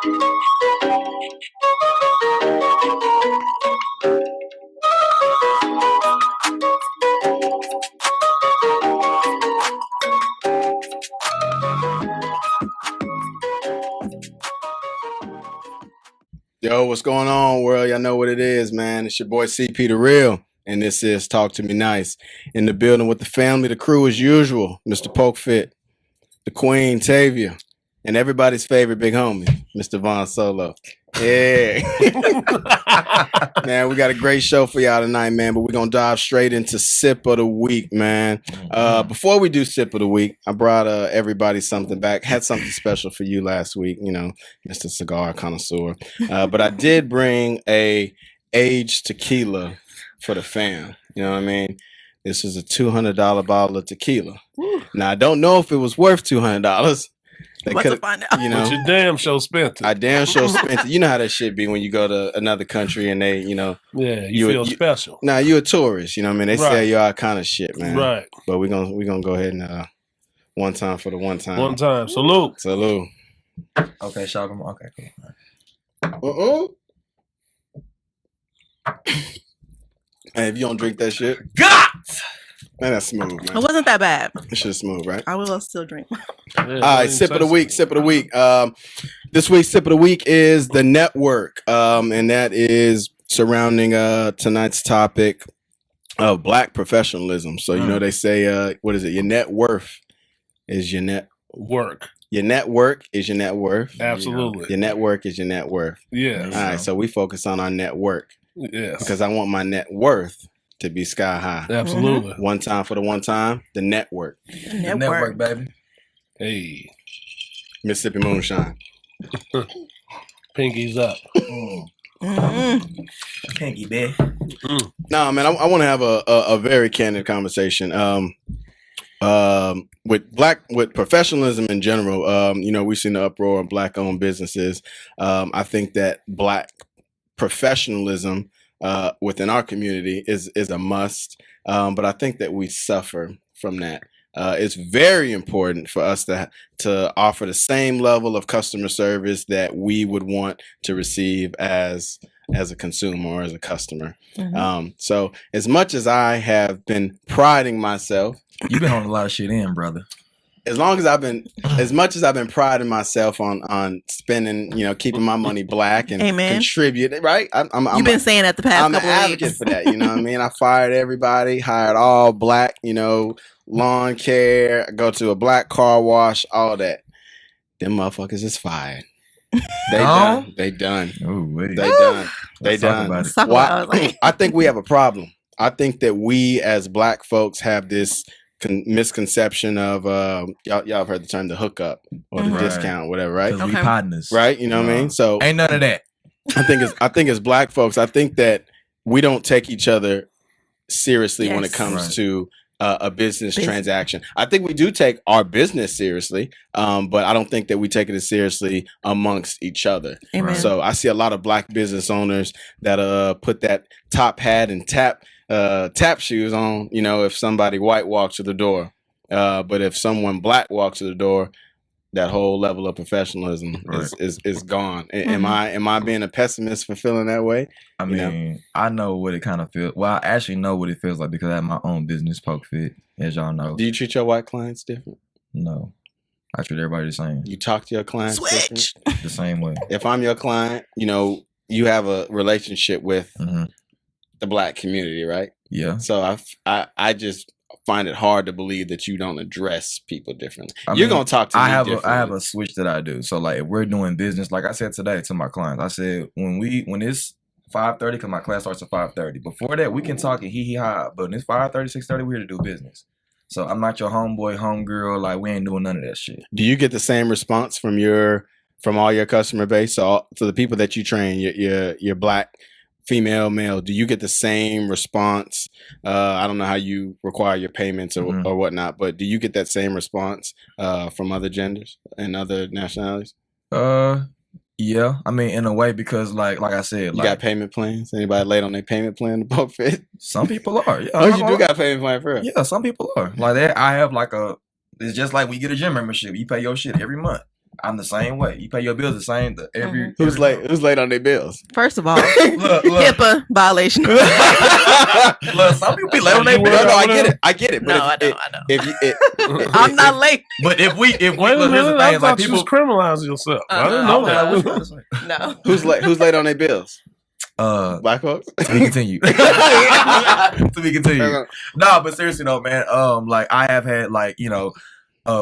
Yo, what's going on, world? Y'all know what it is, man. It's your boy CP the Real, and this is Talk to Me Nice. In the building with the family, the crew as usual, Mr. Pokefit, the Queen Tavia, and everybody's favorite big homie, Mr. Von Solo. Yeah. Man, we got a great show for y'all tonight, man, but we're going to dive straight into Sip of the Week, man. Before we do Sip of the Week, I brought everybody something back. Had something special for you last week, you know, Mr. Cigar Connoisseur. But I did bring a aged tequila for the fam. You know what I mean? This is a $200 bottle of tequila. Woo. Now, I don't know if it was worth $200. They could find out. You know, but you damn sure spent it. I damn sure spent it. You know how that shit be when you go to another country and they, you know. Yeah, you feel special. Nah, you a tourist. You know what I mean? They sell you all kind of shit, man. Right. But we're gonna go ahead and one time for the one time. One time. Salute. Salute. Okay, shout them. Okay, cool. Hey, if you don't drink that shit. God! Man, that's smooth, man. It wasn't that bad. It's just smooth, right? I will still drink. All right, Sip of the Week. Sip of the Week. This week's Sip of the Week is the network, and that is surrounding tonight's topic of Black professionalism. So you know they say, what is it? Your net worth is your net work. Your network is your net worth. Absolutely. Your network is your net worth. Yeah. All right, so we focus on our network. Yes. Because I want my net worth to be sky high. Absolutely. One time for the one time, the network. The network, baby. Hey. Mississippi Moonshine. Pinkies up. Pinky, baby. No, man, I want to have a very candid conversation. With professionalism in general, you know, we've seen the uproar of Black-owned businesses. I think that Black professionalism within our community is a must, but I think that we suffer from that. It's very important for us to offer the same level of customer service that we would want to receive as a consumer or as a customer. So as much as I have been priding myself, you've been on a lot of shit in, brother. As much as I've been priding myself on spending, you know, keeping my money Black and contributing, right? You've been saying that the past couple of weeks. I'm an advocate for that, you know what I mean? I fired everybody, hired all Black, you know, lawn care, go to a Black car wash, all that. Them motherfuckers is fired. They done. Ooh, They done. Why? I think we have a problem. I think that we as Black folks have this misconception of y'all have heard the term the hookup or the discount, whatever, right? We partners, right? You know what I mean? So ain't none of that. I think as Black folks, I think that we don't take each other seriously when it comes to a business transaction. I think we do take our business seriously, but I don't think that we take it as seriously amongst each other. Amen. So I see a lot of Black business owners that put that top hat and tap shoes on, you know, if somebody white walks to the door. But if someone Black walks to the door, that whole level of professionalism is gone. Am I being a pessimist for feeling that way? I mean, I know what it kind of feels. Well, I actually know what it feels like because I have my own business, Pokefit, as y'all know. Do you treat your white clients different? No. I treat everybody the same. You talk to your clients different? The same way. If I'm your client, you know, you have a relationship with the Black community, right? Yeah. So I just find it hard to believe that you don't address people differently. You're gonna talk to me differently. I have a switch that I do. So like if we're doing business, like I said today to my clients, I said when it's 5:30, because my class starts at 5:30. Before that, we can talk and hee-hee-ha. But when it's 5:30, 6:30, we're here to do business. So I'm not your homeboy, homegirl. Like we ain't doing none of that shit. Do you get the same response from all your customer base? So the people that you train, your Black, female, male, do you get the same response? I don't know how you require your payments or whatnot, but do you get that same response from other genders and other nationalities? Yeah, I mean, in a way, because like I said, you got payment plans. Anybody late on their payment plan to Pokefit? Some people are. Yeah, oh, you do got a payment plan for it? Yeah, some people are. Like that, I have like it's just like we get a gym membership. You pay your shit every month. I'm the same way. You pay your bills the same. Who's late on their bills? First of all, look. HIPAA violation. Look, some people be late on their bills. No, I get it. But No, I don't. I'm I'm not late. But if we Wait a look, here's the minute, I thing, thought like you people was criminalizing yourself. I didn't Uh-uh. know like, that. No. Who's late on their bills? Black folks. To be continued. To be continued. No, but seriously though, man. Like I have had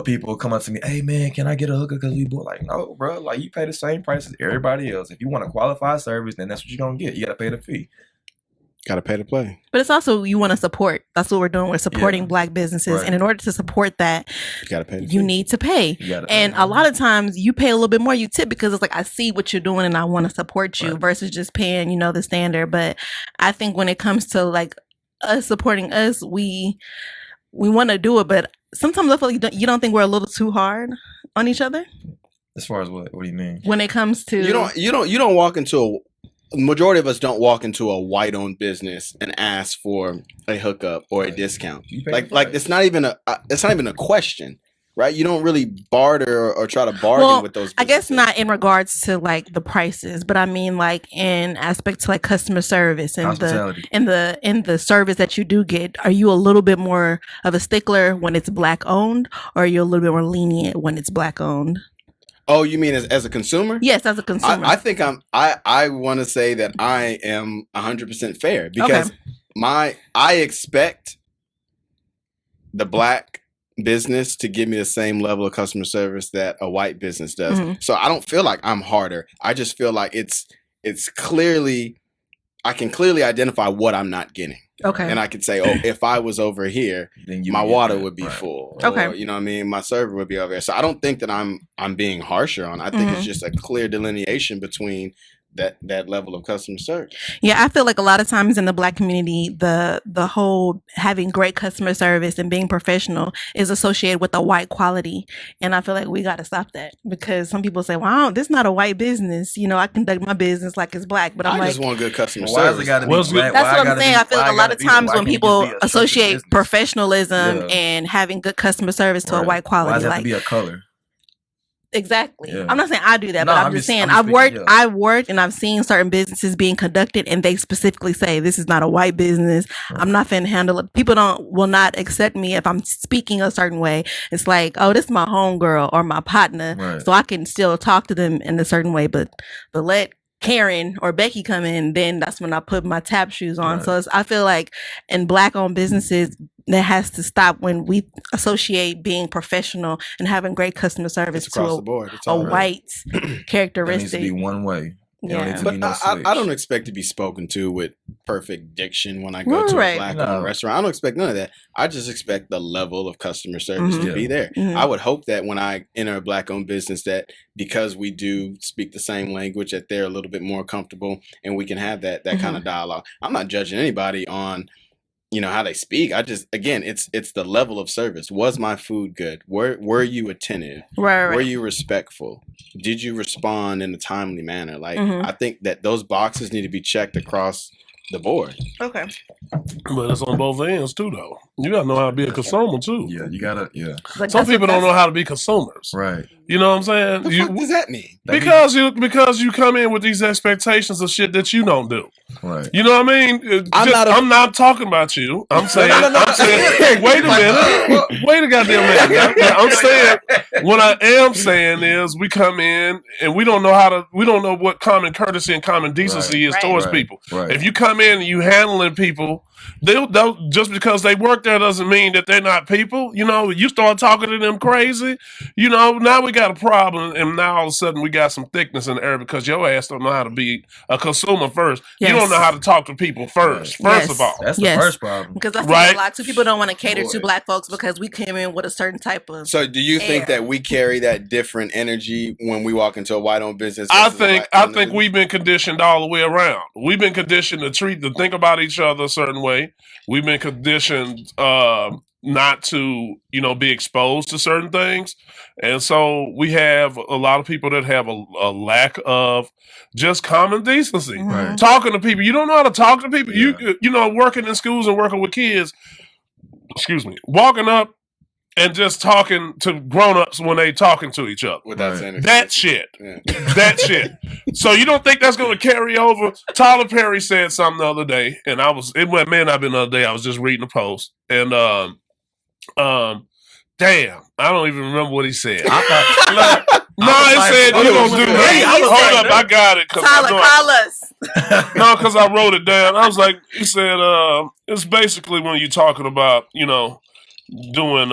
people come up to me, hey man, can I get a hookup because we bought? Like, no, bro. Like you pay the same price as everybody else. If you want a qualified service, then that's what you're gonna get. You gotta pay the fee. Gotta pay to play. But it's also you want to support. That's what we're doing. We're supporting Black businesses, Right. and in order to support that, You gotta pay. you need to pay. And a lot of times you pay a little bit more. You tip because it's like I see what you're doing and I want to support you versus just paying the standard. But I think when it comes to like us supporting us, we want to do it, but sometimes I feel like you don't think we're a little too hard on each other. As far as what do you mean? When it comes to You don't walk into majority of us don't walk into a white-owned business and ask for a hookup or a discount. Like it's not even a question, right? You don't really barter or try to bargain with those businesses. I guess not in regards to like the prices, but I mean like in aspect to like customer service and the service that you do get. Are you a little bit more of a stickler when it's Black owned, or are you a little bit more lenient when it's Black owned? Oh, you mean as a consumer? Yes, as a consumer. I think I want to say that I am 100% fair because I expect the Black business to give me the same level of customer service that a white business does. Mm-hmm. So I don't feel like I'm harder. I just feel like it's clearly, I can clearly identify what I'm not getting. Okay. And I could say, oh, if I was over here, Then my water would be full. Okay. Or, you know what I mean? My server would be over there. So I don't think that I'm being harsher on. I think it's just a clear delineation between that level of customer service. Yeah, I feel like a lot of times in the Black community, the whole having great customer service and being professional is associated with a white quality. And I feel like we got to stop that because some people say, wow, this is not a white business. I conduct my business like it's Black. But I'm I just want good customer Why service. is it gotta be What's Black? That's Why what I'm gotta saying. be- I feel why like a lot gotta of be times Why when can't it people just be a associate business? professionalism Yeah. and having good customer service to a Right. white quality, Why does it have like to be a color? exactly. Yeah. I'm not saying I do that, No, but I'm I'm just just- saying I'm speaking, I've worked and I've seen certain businesses being conducted and they specifically say this is not a white business. Right. I'm not finna handle it. People will not accept me if I'm speaking a certain way. It's like, oh, this is my homegirl or my partner. Right. So I can still talk to them in a certain way, but let Karen or Becky come in, then that's when I put my tap shoes on. Right. So I feel like in Black owned businesses, that has to stop when we associate being professional and having great customer service It's across to the board. It's a all right. white That needs to characteristic. be one way. It don't Yeah. need to But be no I switch. don't expect to be spoken to with perfect diction when I go to Right. a Black No. restaurant. I don't expect none of that. I just expect the level of customer service Mhm. to be there. Mhm. I would hope that when I enter a Black-owned business that because we do speak the same language, that they're a little bit more comfortable and we can have that kind of dialogue. I'm not judging anybody on how they speak. I just, again, it's the level of service. Was my food good? Were you attentive? Right. Were you respectful? Did you respond in a timely manner? Like, Mhm. I think that those boxes need to be checked across the board. Okay. But it's on both ends too, though. You gotta know how to be a consumer too. Yeah, you gotta. Yeah, Like, Some that's- people don't that's- know how to be consumers. right. You know what I'm saying? What the fuck does that mean? Because you come in with these expectations of shit that you don't do. Right. You know what I mean? I'm not talking about you. I'm saying. no. I'm saying. Wait a minute. Wait a goddamn minute. I'm saying. What I am saying is, we come in and we don't know what common courtesy and common decency is Right. towards Right. people. Right. If you come in and you handling people, they'll just because they work there doesn't mean that they're not people. You start talking to them crazy. Now we got a problem, and now all of a sudden we got some thickness in the air because your ass don't know how to be a consumer first. Yes. You don't know how to talk to people first. Right. First of all, That's the Yes. first problem. Because I think Right. a lot of people don't want to cater to Boy. Black folks because we came in with a certain type of. So, do you think Air. that we carry that different energy when we walk into a white-owned business? I versus a think Black-owned business? we've been conditioned all the way around. We've been conditioned to think about each other a certain way. We've been conditioned not to be exposed to certain things, and so we have a lot of people that have a lack of just common decency. Mhm. Right. Talking to people, you don't know how to talk to people. Yeah. Working in schools and working with kids. Excuse me, walking up and just talking to grown-ups when they talking to each other. Without saying That shit. Yeah. That shit. So you don't think that's going to carry over? Tyler Perry said something the other day, and it may not been the other day. I was just reading a post, and damn, I don't even remember what he said. He said you don't do that. Hold up, I got it. Tyler, call us. No, because I wrote it down. I was like, he said, it's basically when you're talking about, doing,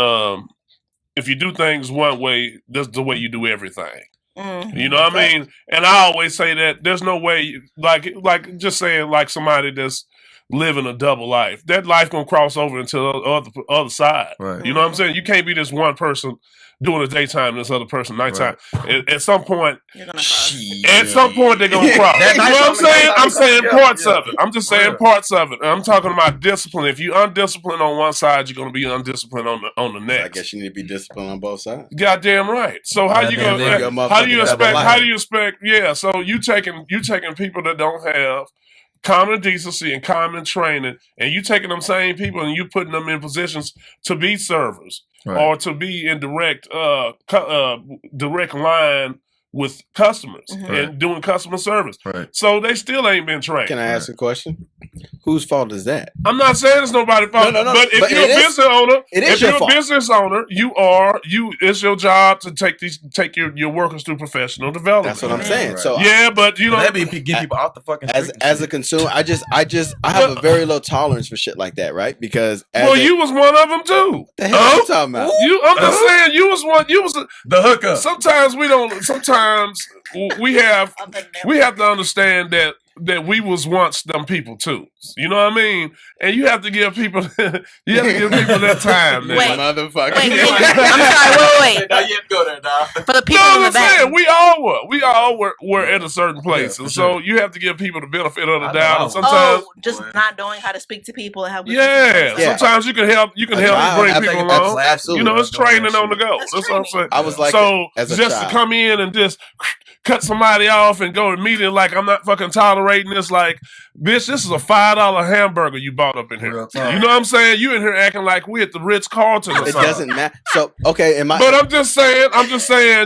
if you do things one way, that's the way you do everything. Mm-hmm. You know what I mean? And I always say that there's no way, like just saying like somebody that's living a double life. That life gonna cross over into the other side. Right. You know what I'm saying? You can't be this one person doing the daytime and this other person nighttime. Right. At some point, you're gonna cross. At some point they're gonna cross. You know what I'm saying? I'm saying parts of it. I'm just saying parts of it. I'm talking about discipline. If you're undisciplined on one side, you're gonna be undisciplined on the next. I guess you need to be disciplined on both sides. Goddamn right. So how you gonna? How do you expect? Yeah. So you taking people that don't have common decency and common training, and you taking them same people and you putting them in positions to be servers or to be in direct line with customers and doing customer service. Right. So they still ain't been trained. Can I ask a question? Whose fault is that? I'm not saying it's nobody's fault. No. But if you're a business owner, it's your job to take your workers through professional development. That's what I'm saying. Right. So but maybe get people off the fucking street as a consumer, I have a very low tolerance for shit like that, right? Because you was one of them too. The hell are you talking about? I'm just saying you was one. You was the hookup. Sometimes we have to understand that we was once them people too. You know what I mean? And you have to give people that time. Wait, motherfucker. I'm sorry. Wait. Now you have to go there, dog. For the people in the back. We all were at a certain place, and so you have to give people the benefit of the doubt. And sometimes just not knowing how to speak to people and how. Sometimes you can help. You can help bring people along. Absolutely. It's training on the go. That's what I'm saying. I was like, to come in and just cut somebody off and go immediately like I'm not fucking tolerating this. Like, bitch, this is a $5 hamburger you bought up in here. You know what I'm saying? You in here acting like we at the Ritz-Carlton or something. It doesn't matter. So okay, but I'm just saying,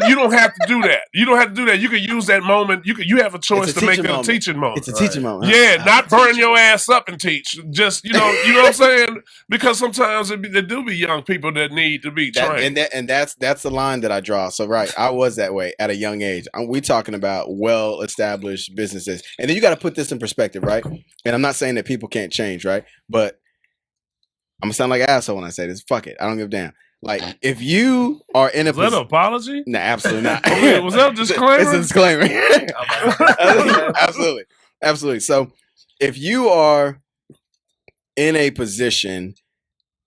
you don't have to do that. You don't have to do that. You can use that moment. You have a choice to make it a teaching moment. It's a teaching moment. Yeah, not burn your ass up and teach. Just you know what I'm saying? Because sometimes there do be young people that need to be trained. And that's the line that I draw. So right, I was that way at a young age. We talking about well-established businesses, and then you got to put this in perspective, right? And I'm not saying that people can't change, right? But I'm gonna sound like an asshole when I say this. Fuck it, I don't give a damn. Like, if you are in a was that an apology? No, absolutely not. Was that a disclaimer? It's a disclaimer. Absolutely. So, if you are in a position,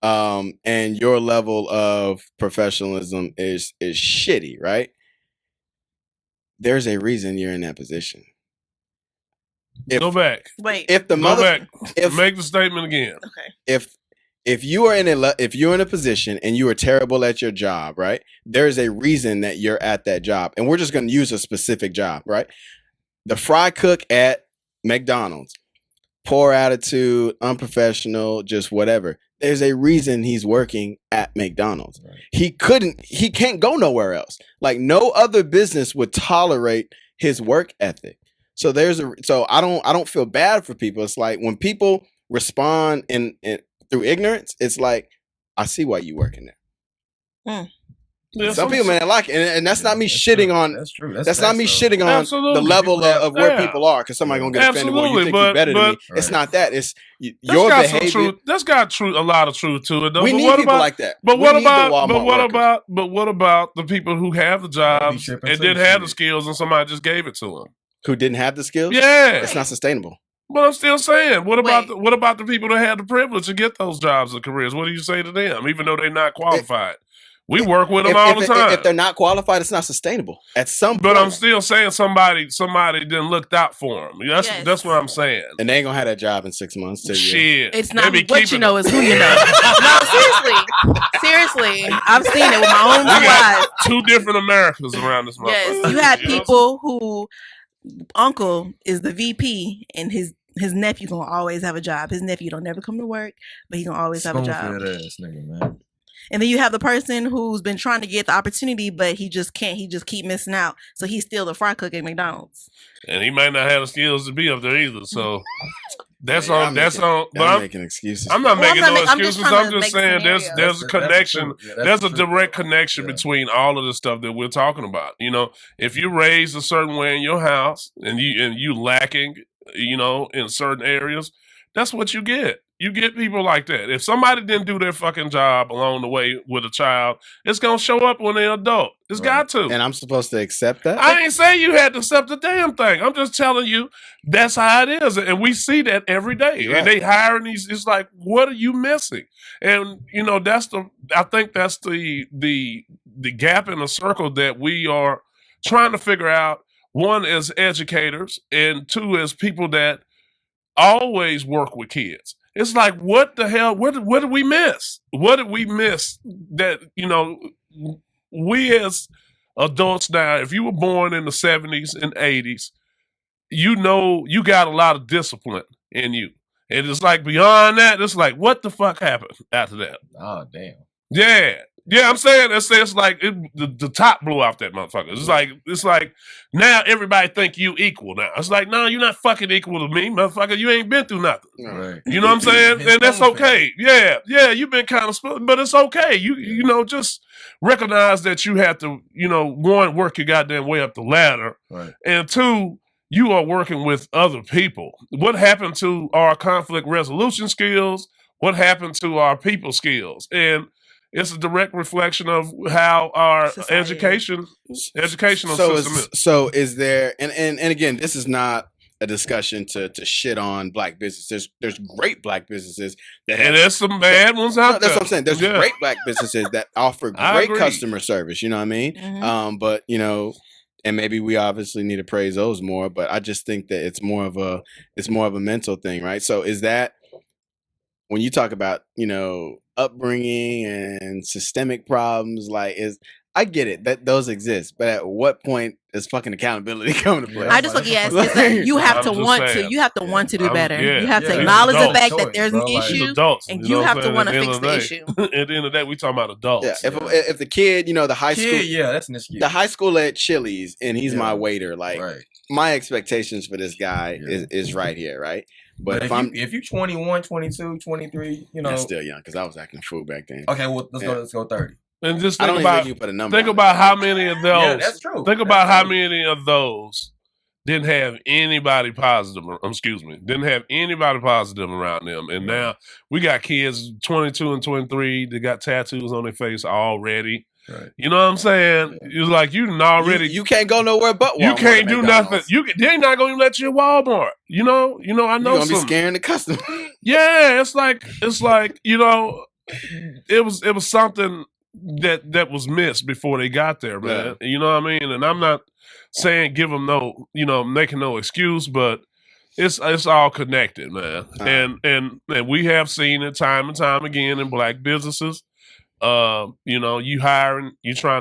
and your level of professionalism is shitty, right? There's a reason you're in that position. Go back. Wait. Make the statement again. Okay. If you're in a position and you are terrible at your job, right? There is a reason that you're at that job, and we're just going to use a specific job, right? The fry cook at McDonald's, poor attitude, unprofessional, just whatever. There's a reason he's working at McDonald's. Right. He can't go nowhere else. Like, no other business would tolerate his work ethic. So I don't feel bad for people. It's like when people respond in through ignorance, it's like, I see why you working there. Yeah, some people, man, like it, and that's not me shitting on. That's true. That's not me shitting on the level of where people are, because somebody gonna get offended. Well, you think you're better than me. It's not that. It's your behavior. That's got a lot of truth to it, though. We need people like that. But what about the people who have the jobs and didn't have the skills, and somebody just gave it to them? Who didn't have the skills? Yeah, it's not sustainable. But I'm still saying, what about the people that had the privilege to get those jobs and careers? What do you say to them, even though they're not qualified? We work with them all the time. If they're not qualified, it's not sustainable. At some point. But I'm still saying somebody didn't look out for them. That's what I'm saying. And they ain't gonna have that job in 6 months. Shit. It's not what you know, it's who you know. No, seriously. I've seen it with my own eyes. Two different Americas around this motherfucker. Yes, you had people who uncle is the VP and his nephew gonna always have a job. His nephew don't never come to work, but he gonna always have a job. Spoon-fed ass nigga, man. And then you have the person who's been trying to get the opportunity, but he just can't. He just keep missing out. So he's still the fry cook at McDonald's. And he might not have the skills to be up there either. So that's Yeah, on. That's on. But I'm making excuses. I'm not making no I'm just excuses. trying I'm to just make saying scenarios. there's a connection. There's a direct connection Yeah. between all of the stuff that we're talking about. You know, if you're raised a certain way in your house and you lacking, you know, in certain areas, that's what you get. You get people like that. If somebody didn't do their fucking job along the way with a child, it's gonna show up when they're adult. It's got to. And I'm supposed to accept that? I ain't say you had to accept the damn thing. I'm just telling you that's how it is, and we see that every day. Right. And they hiring these. It's like, what are you missing? And you know, I think that's the gap in the circle that we are trying to figure out. One is educators, and two is people that always work with kids. It's like, what the hell? What did we miss? What did we miss that, you know, we as adults now, if you were born in the 70s and 80s, you know you got a lot of discipline in you. And it's like beyond that, it's like, what the fuck happened after that? Oh, damn. Yeah. Yeah, I'm saying it's like the top blew off that motherfucker. It's like now everybody think you equal now. It's like, no, you're not fucking equal to me, motherfucker. You ain't been through nothing. Right. You know what I'm saying? And that's okay. Yeah, you've been kind of spoiled, but it's okay. You know, just recognize that you have to, you know, one, work your goddamn way up the ladder, Right. and two, you are working with other people. What happened to our conflict resolution skills? What happened to our people skills? And it's a direct reflection of how our educational system is. So is there, and again, this is not a discussion to shit on black businesses. There's great black businesses that have, And there's some bad ones out there. That's what I'm saying. There's Yeah. great black businesses that offer I great agree. customer service. You know what I mean? Mhm. But you know, and maybe we obviously need to praise those more. But I just think that it's more of a mental thing, right? So is that when you talk about, you know, upbringing and systemic problems, like I get it that those exist, but at what point is fucking accountability coming to play? I just look at it as you have I'm to just want saying. to. You have to want to do I'm- better. yeah, You have to yeah. acknowledge the Adults. fact that there's an Bro, like- These issue, adults, and know you what have I'm to saying? want to At the fix end the of issue. At the end of the day, we talking about adults. Yeah, if the kid, you know, the high school, Kid, yeah, that's an excuse. the high school at Chili's, and he's my Yeah. waiter, like Right. my expectations for this guy Yeah. is right here, right? But But if you 21, 22, 23, you know. that's still young because I was acting a fool back then. Okay, well, let's go 30. And just I think don't about even think you put a number. think on it. about how many of those. Yeah, that's true. Think about That's how true. many of those didn't have anybody positive. Didn't have anybody positive around them, and now we got kids 22 and 23 that got tattoos on their face already. Right. You know what I'm saying? It's like you already. You can't go nowhere but Walmart. You can't do nothing. McDonald's. They ain't not gonna let you in Walmart. You know. I You're know gonna be some. scaring the customer. Yeah, it's like you know, it was something that was missed before they got there, man. You know what I mean? And I'm not saying give them no, you know, making no excuse, but it's all connected, man. And we have seen it time and time again in black businesses. You know, you trying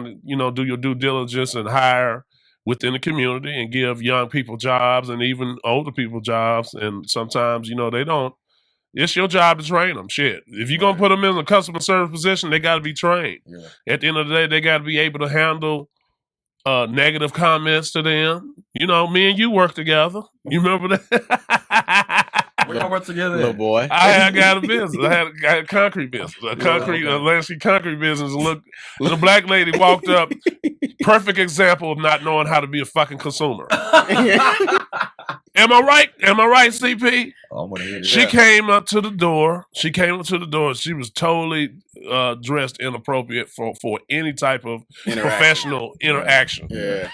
to, you know, do your due diligence and hire within the community and give young people jobs and even older people jobs. And sometimes, you know, they don't. It's your job to train them. Shit. If you're going to put them in a customer service position, they got to be trained. Yeah. At the end of the day, they got to be able to handle negative comments to them. You know, me and you work together. You remember that? We're gonna work together. Little boy. I got a business. I had a concrete business. A landscape concrete business. Look, the black lady walked up. Perfect example of not knowing how to be a fucking consumer. Am I right? CP? Oh, I'm gonna hear She that. came up to the door. She was totally dressed inappropriate for any type of professional interaction. Yeah.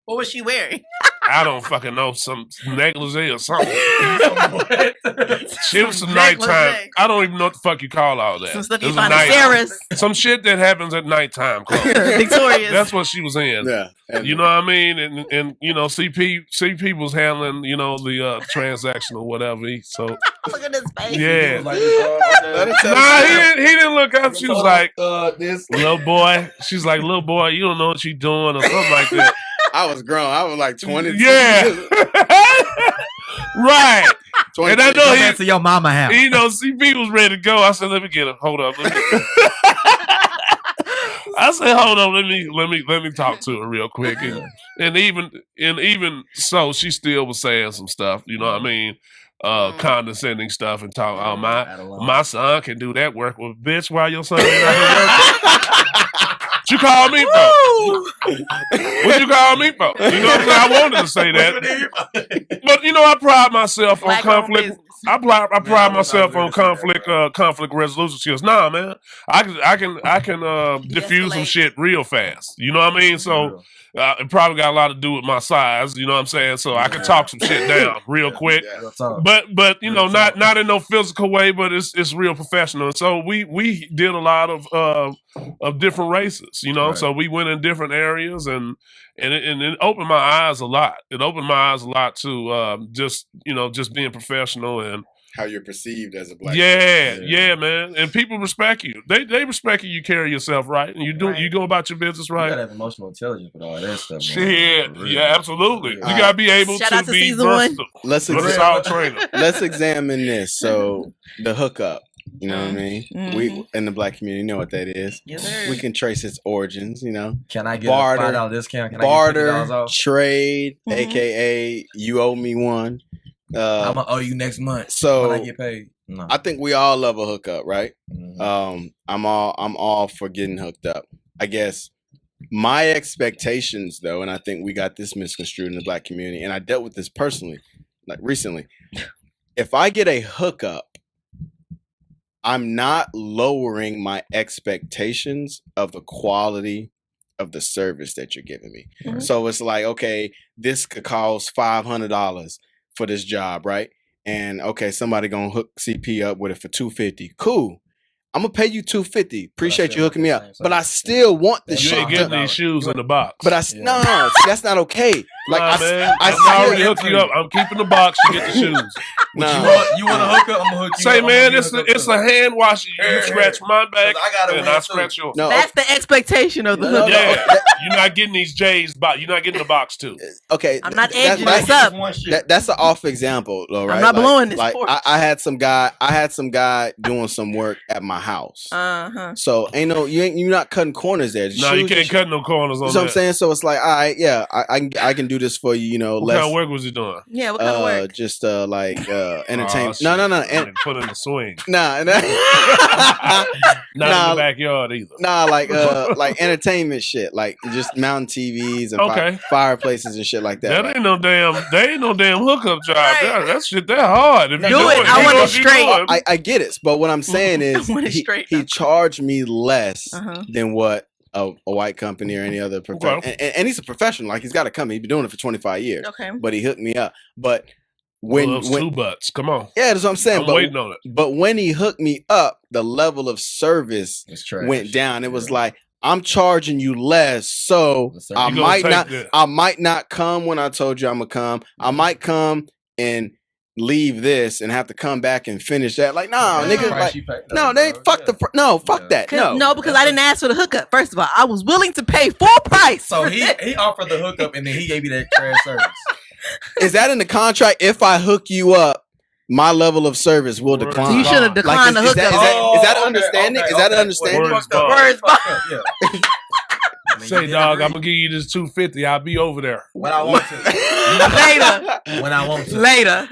What was she wearing? I don't fucking know, some negligee or something. She was some Negligee. nighttime. I don't even know what the fuck you call all that. Some stuff It you was a find in night- Sarah's. Some shit that happens at nighttime. Clothes. Victoria's. That's what she was in. Yeah. And You know what I mean? And you know, CP was handling, you know, the transaction or whatever. So Look at his face. yeah. Like, let her tell Nah, the he didn't look up. She was like, this. little boy. She's like, little boy, you don't know what you're doing or something like that. I was grown. I was like 20. Yeah. Right. 20, And I know Go back to your mama house. You know, CP was ready to go. I said, let me get him. Hold up. Let me I say, hold on, let me talk to her real quick, and even so, she still was saying some stuff. You know what I mean? Condescending stuff and talk. Oh, my son can do that work. Well, bitch, why your son ain't out here working? What you call me for? What you call me for? You know what I'm saying? I wanted to say that, but I pride myself on conflict. I pride myself on conflict resolution skills. Nah, man, I can diffuse some shit real fast. You know what I mean? So it probably got a lot to do with my size. You know what I'm saying? So I can talk some shit down real quick. But not in no physical way, but it's real professional. And so we did a lot of different races. So we went in different areas and it opened my eyes a lot. It opened my eyes a lot to just being professional and how you're perceived as a black person. Yeah, man. And people respect you. They respect you. You carry yourself right, and you go about your business right. You gotta have emotional intelligence with all that stuff. Shit, yeah, absolutely. You gotta be able to be versatile. Let's examine this. So the hookup. You know what I mean? Mm-hmm. We in the black community know what that is. Yes, sir. We can trace its origins. Can I get a $5 discount? Can barter, I get $50 off? trade, aka you owe me one. I'm gonna owe you next month. So when I get paid. No. I think we all love a hookup, right? Mm-hmm. I'm all for getting hooked up. I guess my expectations, though, and I think we got this misconstrued in the black community, and I dealt with this personally, like recently. If I get a hookup, I'm not lowering my expectations of the quality of the service that you're giving me. Mm-hmm. So it's like, okay, this could cost $500 for this job, right? And okay, somebody gonna hook CP up with it for $250. Cool. I'm gonna pay you $250. Appreciate you hooking me up, but I still want the shit. You ain't getting these shoes in the box. But no, that's not okay. Like I already hooked you up. I'm keeping the box. You get the shoes. You want to hook up? I'm gonna hook you up. Say, man, it's a hand wash. You scratch my back, and I scratch yours. No, that's the expectation of the hookup. Yeah, you're not getting these J's, but you're not getting the box too. Okay, I'm not edging this up. That's an off example, though, right? I'm not blowing this. Like I had some guy doing some work at my house. So you're not cutting corners there. No, you can't cut no corners on that. You know what I'm saying? So it's like, all right, yeah, I can do this for you. What kind of work was he doing? Yeah, what kind of work? Just entertainment. No. Put in the swing. Not in the backyard either. Like entertainment shit, like just mounting TVs and fireplaces and shit like that. That ain't no damn hookup job. Right. That shit that hard. If do it. I want it straight. I get it, but what I'm saying is he charged me less than what a white company or any other professional, and he's a professional. Like he's got a company. He's been doing it for 25 years. Okay, but he hooked me up. But when two butts, come on. Yeah, that's what I'm saying. I'm waiting on it. But when he hooked me up, the level of service went down. It was like, I'm charging you less, so I might not come when I told you I'm gonna come. I might come and leave this and have to come back and finish that. Like, nigga, fuck that. No, because I didn't ask for the hookup. First of all, I was willing to pay full price. So he offered the hookup and then he gave you that trash service. Is that in the contract? If I hook you up, my level of service will decline. So you should have declined the hookup. Is that an understanding? Is that an understanding? Words. Say, dog, I'm gonna give you this $250. I'll be over there when I want to. Later. When I want to. Later.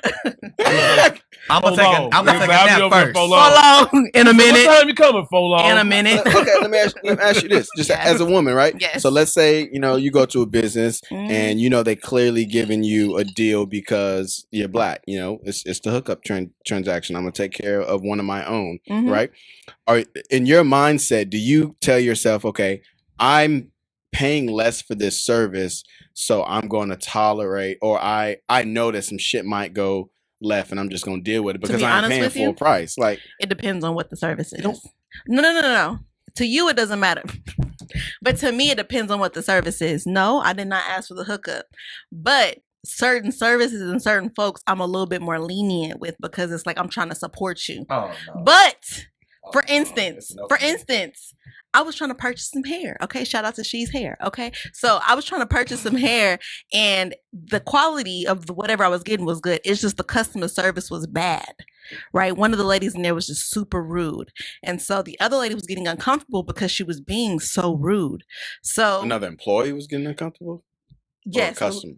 I'm gonna take a nap first. For long. In a minute. What time you coming for long? In a minute. Okay, let me ask you this. Just as a woman, right? Yes. So let's say, you go to a business and they clearly giving you a deal because you're black. It's the hookup transaction. I'm gonna take care of one of my own, right? Or in your mindset, do you tell yourself, okay, I'm paying less for this service, so I'm going to tolerate, or I know that some shit might go left and I'm just going to deal with it because I'm paying full price. Like, it depends on what the service is. No. To you, it doesn't matter. But to me, it depends on what the service is. No, I did not ask for the hookup. But certain services and certain folks, I'm a little bit more lenient with because it's like I'm trying to support you. Oh, no. But For instance, I was trying to purchase some hair. Okay, shout out to She's Hair. Okay, so I was trying to purchase some hair, and the quality of whatever I was getting was good. It's just the customer service was bad, right? One of the ladies in there was just super rude, and so the other lady was getting uncomfortable because she was being so rude. So Another employee was getting uncomfortable. yes, so customer?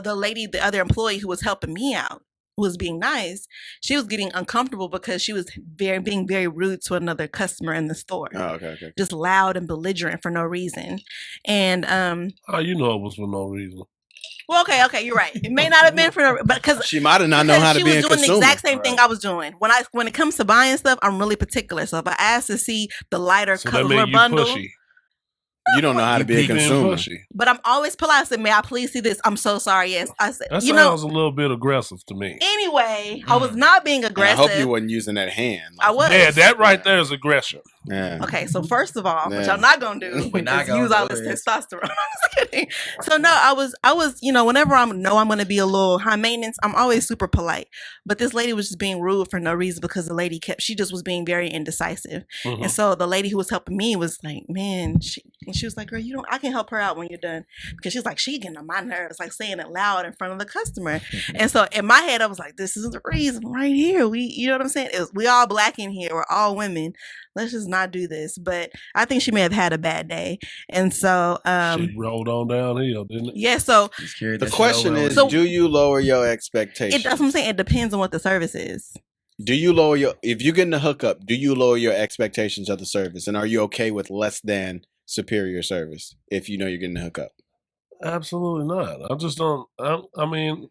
the lady, the other employee who was helping me out, who was being nice, she was getting uncomfortable because she was being very rude to another customer in the store. Oh, okay. Just loud and belligerent for no reason. And How you know it was for no reason? well, okay, you're right. It may not have been for, but because She might have not known how to be a she was doing consumer. the exact same thing I was doing. When it comes to buying stuff, I'm really particular. So if I ask to see the lighter So that color mean you bundle, pushy. You don't know how to be a Being consumer. pushy. but I'm always polite. I said, "May I please see this?" I'm so sorry. Yes, I said. That You know. sounds a little bit aggressive to me. Anyway, I was not being And I aggressive. hope you wasn't using that hand. I was. Yeah, that right there is aggression. Yeah. Okay, so first of all, what Yeah. y'all not gonna do We're not is gonna use all do this it. testosterone. I'm just kidding. So no, I was, whenever I'm gonna be a little high maintenance, I'm always super polite. But this lady was just being rude for no reason because the lady she just was being very indecisive. Mhm. And so the lady who was helping me was like, man, she was like, girl, I can help her out when you're done. Because she's like, she getting on my nerves, like saying it loud in front of the customer. And so in my head, I was like, this is the reason right here. You know what I'm saying? We all black in here. We're all women. Let's just not do this. But I think she may have had a bad day. And so, She rolled on downhill, didn't it? yeah, so The question is, So- do you lower your expectations? that's what I'm saying. It depends on what the service is. Do you lower if you're getting a hookup, do you lower your expectations of the service? And are you okay with less than superior service if you know you're getting a hookup? Absolutely not. I just don't. I mean,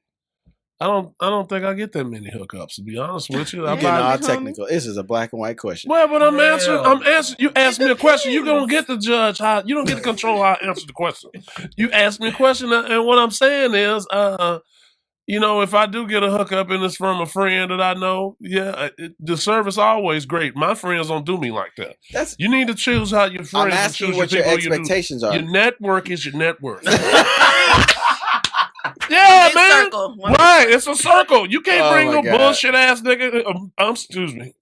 I don't think I get that many hookups. To be honest with you, Yeah. I Getting buy. all homie. technical. This is a black and white question. Well, but I'm Yeah. answering. You ask me a question. You don't get to judge how. You don't get to control how I answer the question. You ask me a question, and what I'm saying is, if I do get a hookup and it's from a friend that I know, the service always great. My friends don't do me like that. You need to choose how your friends. I'm asking choose what your people expectations are. Your network is your net worth. Yeah, Big man. circle. Right, it's a circle. You can't Oh bring my no God. bullshit ass nigga. Excuse me.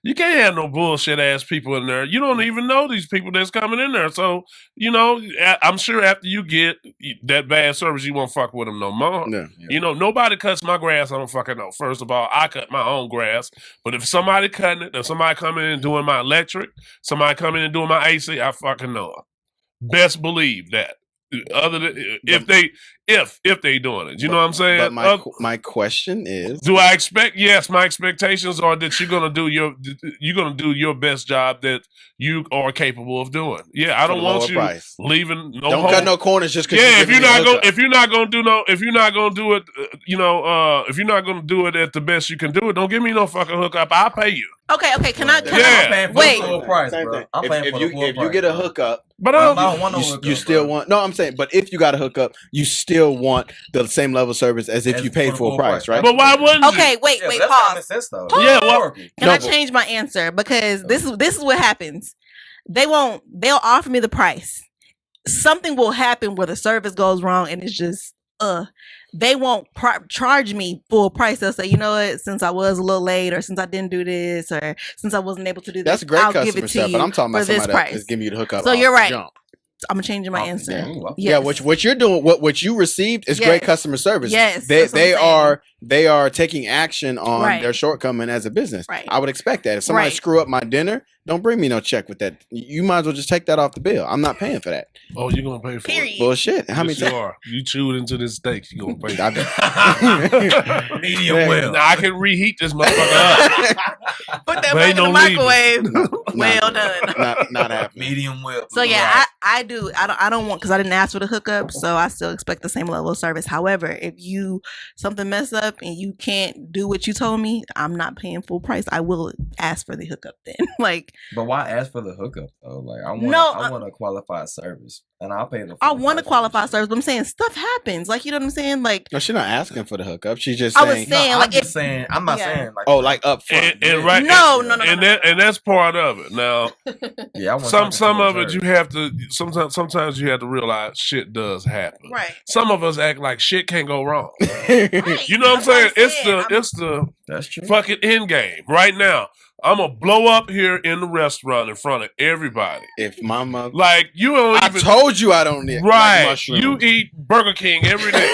You can't have no bullshit ass people in there. You don't even know these people that's coming in there. So, I'm sure after you get that bad service, you won't fuck with them no more. Yeah. Nobody cuts my grass. I don't fucking know. First of all, I cut my own grass. But if somebody cutting it, if somebody coming in and doing my electric, somebody coming in and doing my AC, I fucking know them. Best believe that. Other than if they doing it, you know what I'm saying. But my question is, do I expect? Yes, my expectations are that you're gonna do your best job that you are capable of doing. Yeah, I don't want you price. leaving. No Don't cut no corners just because. Yeah, if you're not gonna do it, if you're not gonna do it at the best you can do it, don't give me no fucking hookup. I'll pay you. Okay. Can I? I'm paying for Wait. the full price, Same bro. thing. I'm paying for the full If price. you get a bro. hookup, But I don't want no hookup, you still bro. want. No, I'm saying, but if you got a hookup, you still want the same level of service as if As you for paid the full full price, price. right? But why wouldn't Okay, wait, Yeah, but that's common pause. sense, though. Yeah, well- Can I change my answer? Because this is what happens. They'll offer me the price. Something will happen where the service goes wrong and it's just they won't charge me full price. They'll say, you know what, since I was a little late, or since I didn't do this, or since I wasn't able to do this, That's great I'll give customer it to stuff, you but I'm talking for about this somebody that price. is giving you the hookup. So off you're the right. jump. I'm changing my answer. Yeah. Yeah, what you're doing, what you received is great Yes. customer service. Yes, they that's what I'm they are taking action on Right. their shortcoming as a business. Right. I would expect that. If somebody Right. screw up my dinner, don't bring me no check with that. You might as well just take that off the bill. I'm not paying for that. Oh, you're gonna pay for Period. Bullshit. it. How many Yes, you times? are. You chewed into this steak. You gonna pay for it. Medium Yeah. well. Now I can reheat this motherfucker up. Put that But ain't back in the no leaving. microwave. Well done. Not happening. Medium well. So yeah, Right. I do. I don't want, because I didn't ask for the hookup, so I still expect the same level of service. However, if something mess up and you can't do what you told me, I'm not paying full price. I will ask for the hookup then. But why ask for the hookup though? Like I want a qualified service, and I'll pay the. I full want a price for qualified this service, but I'm saying stuff happens. Like, you know what I'm saying? Like, No, she's not asking for the hookup. She's just I was saying. saying, shit. like, I'm just saying. I'm not yeah. saying like. Oh, like up front. And right, No. and that's part of it. Now, Yeah, I want some something of to it return. you have to. Sometimes you have to realize shit does happen. right. Some of us act like shit can't go wrong. Right. You know what I'm saying? That's what I'm saying. It's the That's true. fucking end game right now. I'm gonna blow up here in the restaurant in front of everybody. If my mother, Like you don't I even told you I don't need right. like mushrooms. You eat Burger King every day,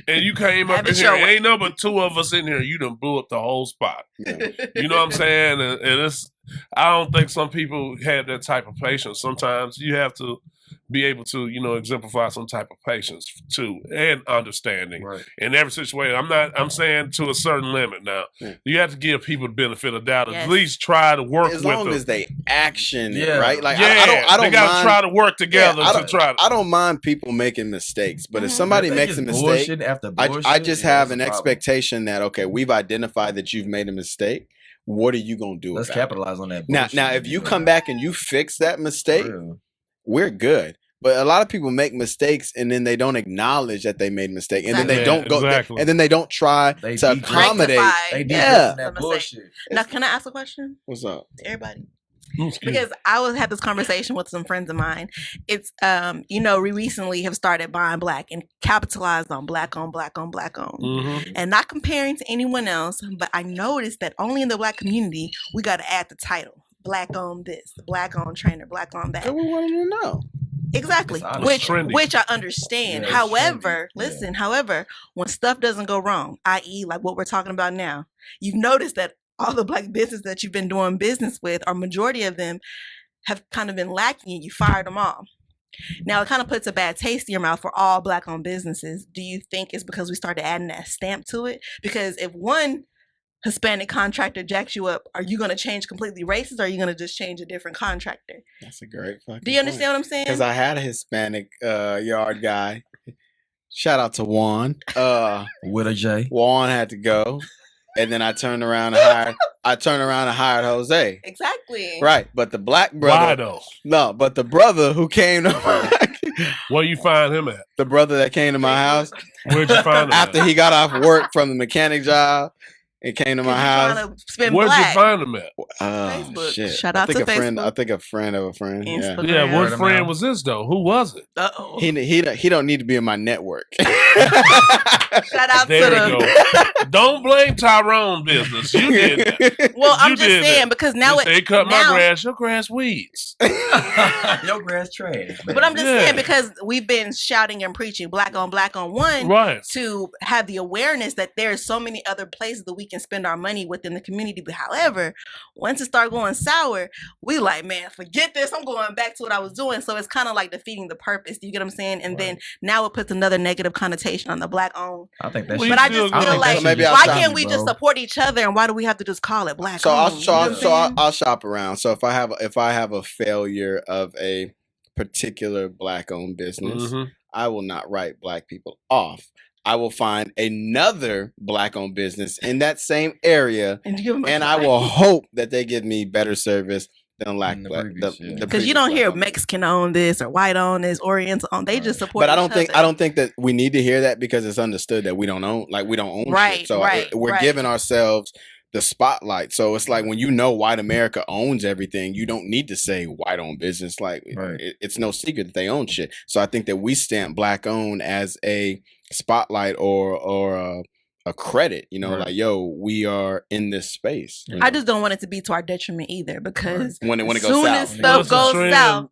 and you came up in here. Ain't no but two of us in here. You done blew up the whole spot. Yeah. You know what I'm saying? And it's. I don't think some people have that type of patience. Sometimes you have to be able to, exemplify some type of patience too and understanding in every situation. I'm saying to a certain limit now. You have to give people the benefit of doubt. At least try to work with them. As long as they action it, right? Like I don't they gotta try to work together I don't mind people making mistakes, but if somebody makes a mistake, I just have an expectation that, okay, we've identified that you've made a mistake. What are you gonna do? Let's capitalize on that. Now, if you come back and you fix that mistake, we're good. But a lot of people make mistakes and then they don't acknowledge that they made a mistake, and then they don't go, and then they don't try to accommodate. That bullshit. Now, can I ask a question? What's up, everybody? Because I had this conversation with some friends of mine. It's we recently have started buying black and capitalized on black on, and not comparing to anyone else. But I noticed that only in the black community we got to add the title: black on this, black on trainer, black on that. And we want them to know. Exactly, which I understand. Yeah, however, however, when stuff doesn't go wrong, i.e., like what we're talking about now, you've noticed that all the black business that you've been doing business with, or majority of them, have kind of been lacking, and you fired them all. Now it kind of puts a bad taste in your mouth for all black-owned businesses. Do you think it's because we started adding that stamp to it? Because if one Hispanic contractor jacks you up, are you going to change completely races, or are you going to just change a different contractor? That's a great fucking Do you understand what I'm saying? Because I had a Hispanic yard guy. Shout out to Juan. With a J. Juan had to go. And then I turned around and hired Jose. Exactly. Right. But the black brother. Why though? No, but the brother who came to where you find him at? The brother that came to my house. Where'd you find him after he got off work from the mechanic job and came to my house. Where'd you find him at? Facebook. Shit. Shout out to Facebook. I think a friend of a friend. Instagram. Yeah, what friend was this though? Who was it? Uh-oh. He don't need to be in my network. Shout out there to we go. Don't blame Tyrone business. You did that. Well, I'm just saying because now they cut my grass. Your grass weeds. Your grass trash. But I'm just saying because we've been shouting and preaching black on one to have the awareness that there's so many other places that we can spend our money within the community. But however, once it starts going sour, we like, man, forget this. I'm going back to what I was doing. So it's kind of like defeating the purpose. Do you get what I'm saying? And then now it puts another negative connotation on the black owned. I think that's. But I just feel like why can't we just support each other, and why do we have to just call it black owned? I'll shop around. So if I have a failure of a particular black owned business, I will not write black people off. I will find another black-owned business in that same area, and I will hope that they give me better service than because you don't hear Mexican own this or white own this, Oriental own. They just support. But I don't think that we need to hear that because it's understood that we don't own shit. So we're giving ourselves the spotlight. So it's like when white America owns everything, you don't need to say white owned business. Like it's no secret that they own shit. So I think that we stamp black owned as a spotlight or a credit, like, yo, we are in this space. I just don't want it to be to our detriment either, because when it goes soon south, as stuff goes south,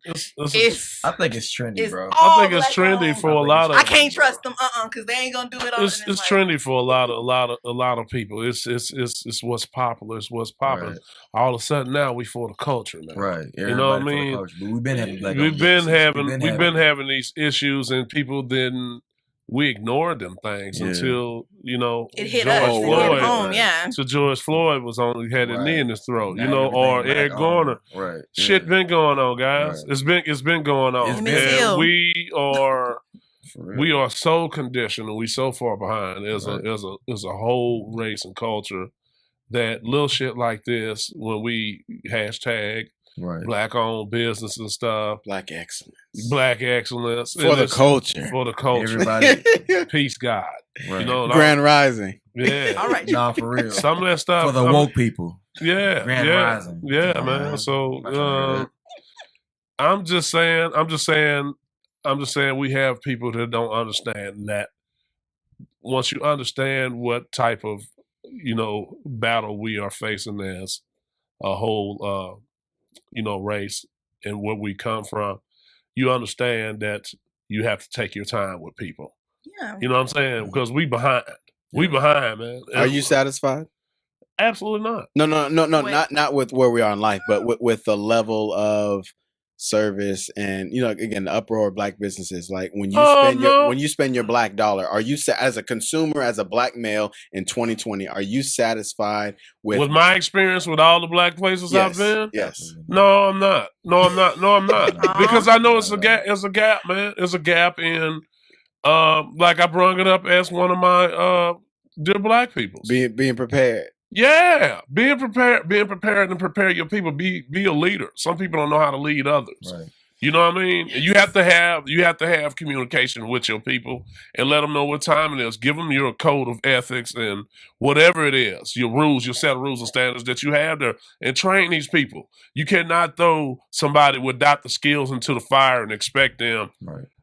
I think it's trendy, bro. I think it's trendy for a lot of. I can't trust them, because they ain't gonna do it. It's trendy for a lot of people. It's what's popular. It's what's popular. Right. All of a sudden now we for the culture, man. Right. Everybody, you know what I mean? But we've been having we've been having these issues, and people didn't. We ignored them things until it hit us. Floyd, home, So George Floyd was had a knee in his throat, or Eric Garner. Right. Shit been going on, guys. Right. It's been going on, and we are so conditioned and we so far behind as a whole race and culture that little shit like this when we hashtag. Right. Black-owned business and stuff. Black excellence. For the culture. Everybody. Peace, God. Right. Grand Rising. Yeah. All right. Nah, for real. Some of that stuff. For the woke people. Yeah. Grand Rising. Yeah, man. So I'm just saying we have people that don't understand that. Once you understand what type of, battle we are facing as whole race and where we come from, you understand that you have to take your time with people. Yeah. You know what I'm saying? Because we behind. We behind, man. Are you satisfied? Absolutely not. No, not with where we are in life, but with the level of service and again the uproar of black businesses. Like when you spend your black dollar, are you as a consumer, as a black male in 2020, are you satisfied with my experience with all the black places I've been? Yes. No, I'm not. No, I'm not. Because I know it's a gap. It's a gap, man. It's a gap in. Like I brought it up as one of my dear black people. Being prepared. Yeah, being prepared and prepare your people. Be a leader. Some people don't know how to lead others. Right. You know what I mean? You have to have communication with your people and let them know what time it is. Give them your code of ethics and whatever it is, your rules, your set of rules and standards that you have there, and train these people. You cannot throw somebody without the skills into the fire and expect them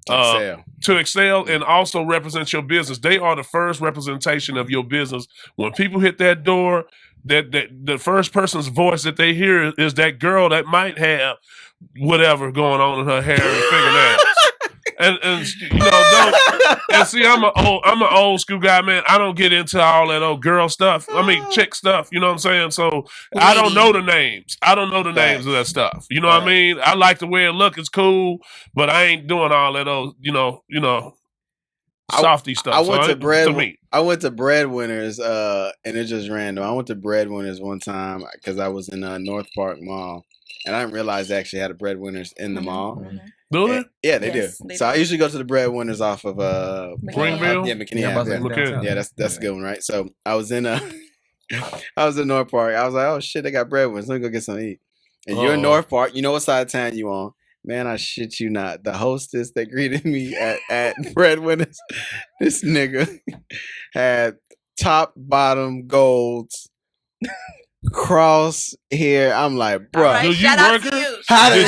to excel and also represent your business. They are the first representation of your business. When people hit that door, that the first person's voice that they hear is that girl that might have whatever going on in her hair and fingernails. And see, I'm an old school guy, man. I don't get into all that old girl stuff. I mean, chick stuff. You know what I'm saying? So I don't know the names. I don't know the names of that stuff. You know what I mean? I like the way it look. It's cool, but I ain't doing all that old, softy stuff. I went to Breadwinners, and it's just random. I went to Breadwinners one time because I was in North Park Mall, and I didn't realize they actually had a Breadwinners in the mall. Mm-hmm. Do they? Yeah, they do. So I usually go to the Breadwinners off of Greenville. McKinney. Yeah, that's a good one, right? So I was in North Park. I was like, oh shit, they got Breadwinners. Let me go get something to eat. And you're in North Park. You know what side of town you on? Man, I shit you not. The hostess that greeted me at Breadwinners, this nigga had top, bottom, golds, cross here. I'm like, bro. Right, did you work? Did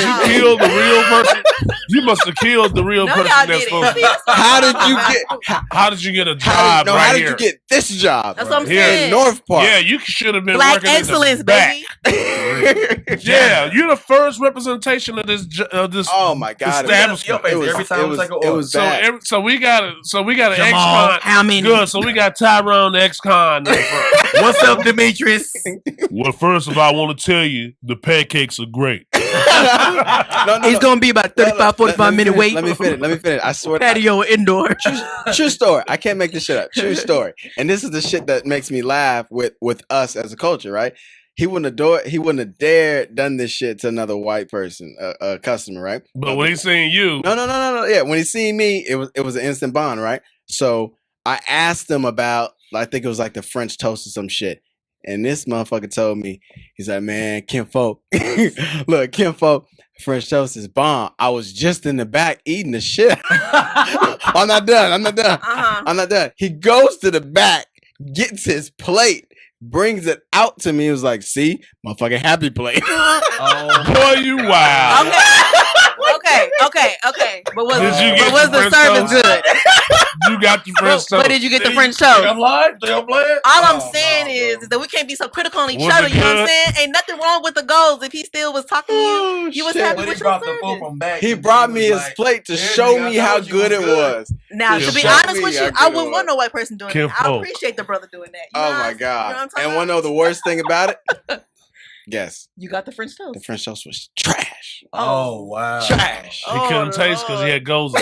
you kill the real person? You must have killed the real person. That's supposed to. How did you get a job how did you get this job? That's what I'm here saying. In North Park. Yeah, you should have been Black working excellence, in the back. baby. Yeah, you're the first representation of this. Oh my god! Establishment. It was bad. So we got an Jamal, ex-con. how many? Good. So we got Tyrone ex-con. What's up, Demetrius? Well, first of all, I want to tell you the pancakes are great. It's gonna be about 45 minute wait. Let me finish. I swear. Patio indoor. True story. I can't make this shit up. True story. And this is the shit that makes me laugh with us as a culture, right? He wouldn't have dared done this shit to another white person, a customer, right? But when he seen you, no. Yeah, when he seen me, it was an instant bond, right? So I asked him about, I think it was like the French toast or some shit. And this motherfucker told me, he's like, man, Kinfolk, look, Kinfolk, French toast is bomb. I was just in the back eating the shit. I'm not done. He goes to the back, gets his plate, brings it out to me. He was like, see, motherfucking happy plate. Boy, you wild. Okay. But was the service good? You got the French toast. But did you get the French toast? I'm lying. All I'm saying is that we can't be so critical on each other. You know what I'm saying? Ain't nothing wrong with the goals. If he still was talking to you, you was happy with your service. He brought me his plate to show me how good it was. Now, to be honest with you, I wouldn't want no white person doing that. I appreciate the brother doing that. Oh my god! And want to know the worst thing about it? Guess. You got the French toast. The French toast was trash. Oh wow! Trash. He couldn't taste because he had goals.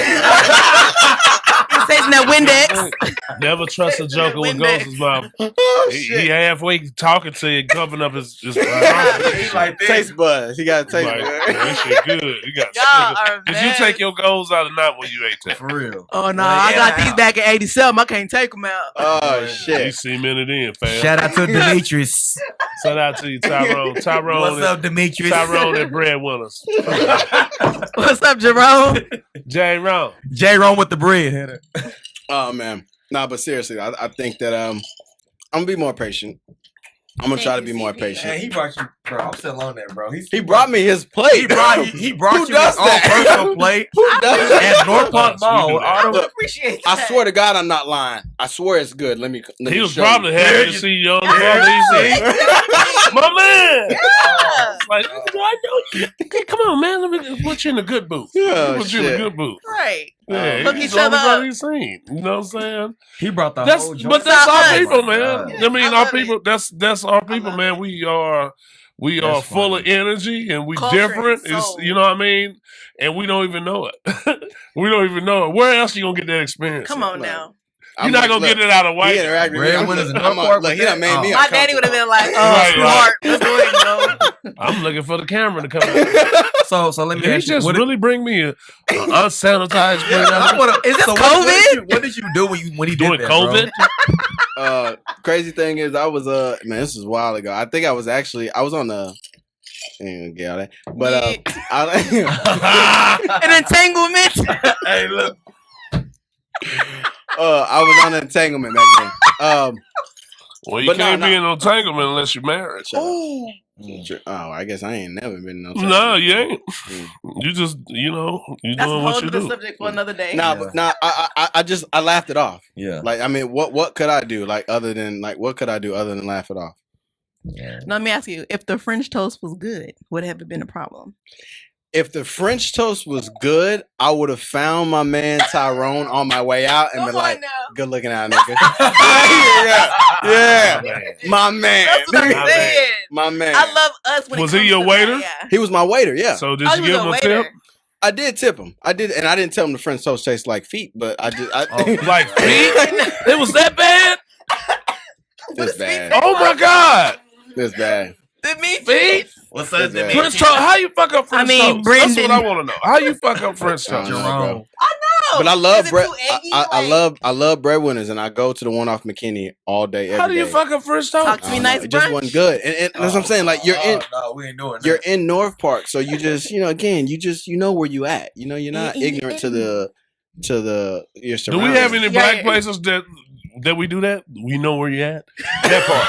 Tasting that Windex. Never trust a joker with goals in his mouth. He halfway talking to you, covering up his like taste buds. He got a taste buds. That shit good. You got. Did you take your goals out or not when you ate that? For real. Oh no, I got these back in '87. I can't take them out. Oh shit. You cemented in, fam. Shout out to Demetrius. Shout out to you, Tyrone. What's up, Demetrius? Tyrone and Breadwinners. What's up, Jerome? J-Rome with the bread. Oh man, nah, but seriously, I think that I'm gonna be more patient. I'm gonna try to be more patient. Man, he brought you Bro, I'm still on that, bro. He brought me his plate. He brought Who you does his own that? personal plate Who does that? at North Park Mall. I Look, appreciate I swear to God, I'm not lying. I swear it's good. Let me He was show probably you. happy to see young brother. He said, "My man." Yeah. Like, I know you. Okay, come on, man. Let me put you in a good booth. Oh, Put you in a shit. good booth. Right. Yeah, Hook he's each the only other brother up. he's seen. You know what I'm saying? He brought the That's whole joint. but that's our us. people, Oh, man. God. I mean, I our love people. That's our people, love man. it. We are That's full of funny. energy, and we Culture different. and It's soul. you know what I mean, and we don't even know it. We don't even know it. Where else you gonna get that experience? Come at? on now. You're not gonna get it out of He white. interacted with me. Breadwinners in I'm North on- Park look, with he done that? made me My daddy would have been like, "Oh, Right, smart. Let's go ahead and go." I'm looking for the camera to come out. So let me Did he ask you, just what really bring me a unsanitized plate out? Is this so COVID? what did you do when he did Doing that, COVID? bro? Crazy thing is, I was man, this was a while ago. I think I was on the. I ain't gonna get all that, but An entanglement. Hey, look. I was on an entanglement back then. Well, you But no, can't no. be in an entanglement unless you're married. Shut up. Ooh. Oh, I guess I ain't never been in no. No, you ain't. Mm. You just, you That's a doing whole what you other do. subject for another day. Nah, Yeah. but nah, I laughed it off. Yeah. Like, I mean, what could I do? Like, other than what could I do other than laugh it off? Now, let me ask you: if the French toast was good, would it have been a problem? If the French toast was good, I would have found my man Tyrone on my way out and been like, now. "Good looking out, nigga." yeah, my man. That's what I'm My saying. My man. I love us. When Was it he comes your to waiter? That, yeah. He was my waiter. Yeah, So did Oh, you he give was him a a waiter. tip? I did tip him. I did, and I didn't tell him the French toast tastes like feet, but I did. Like feet? It was that bad? It's bad. Oh my God! It's bad. The meat Feet? What's It's up, bad. French toast? How you fuck up French I mean, toast? Brendan. That's what I want to know. How you fuck up French I don't toast? know, Jerome. bro. But I Is love it bread. too eggy? I love breadwinners, and I go to the one off McKinney all day. Every How do you day. fuck up French toast? Talk to I me don't know. nice It just brunch. wasn't good, and that's what I'm saying. Like you're in. No, we ain't doing that. You're in North Park, so you just, again, you know where you at. You know, you're not ignorant to your Do surroundings. we have any Yeah, black yeah. places that we do that? We know where you at. That part.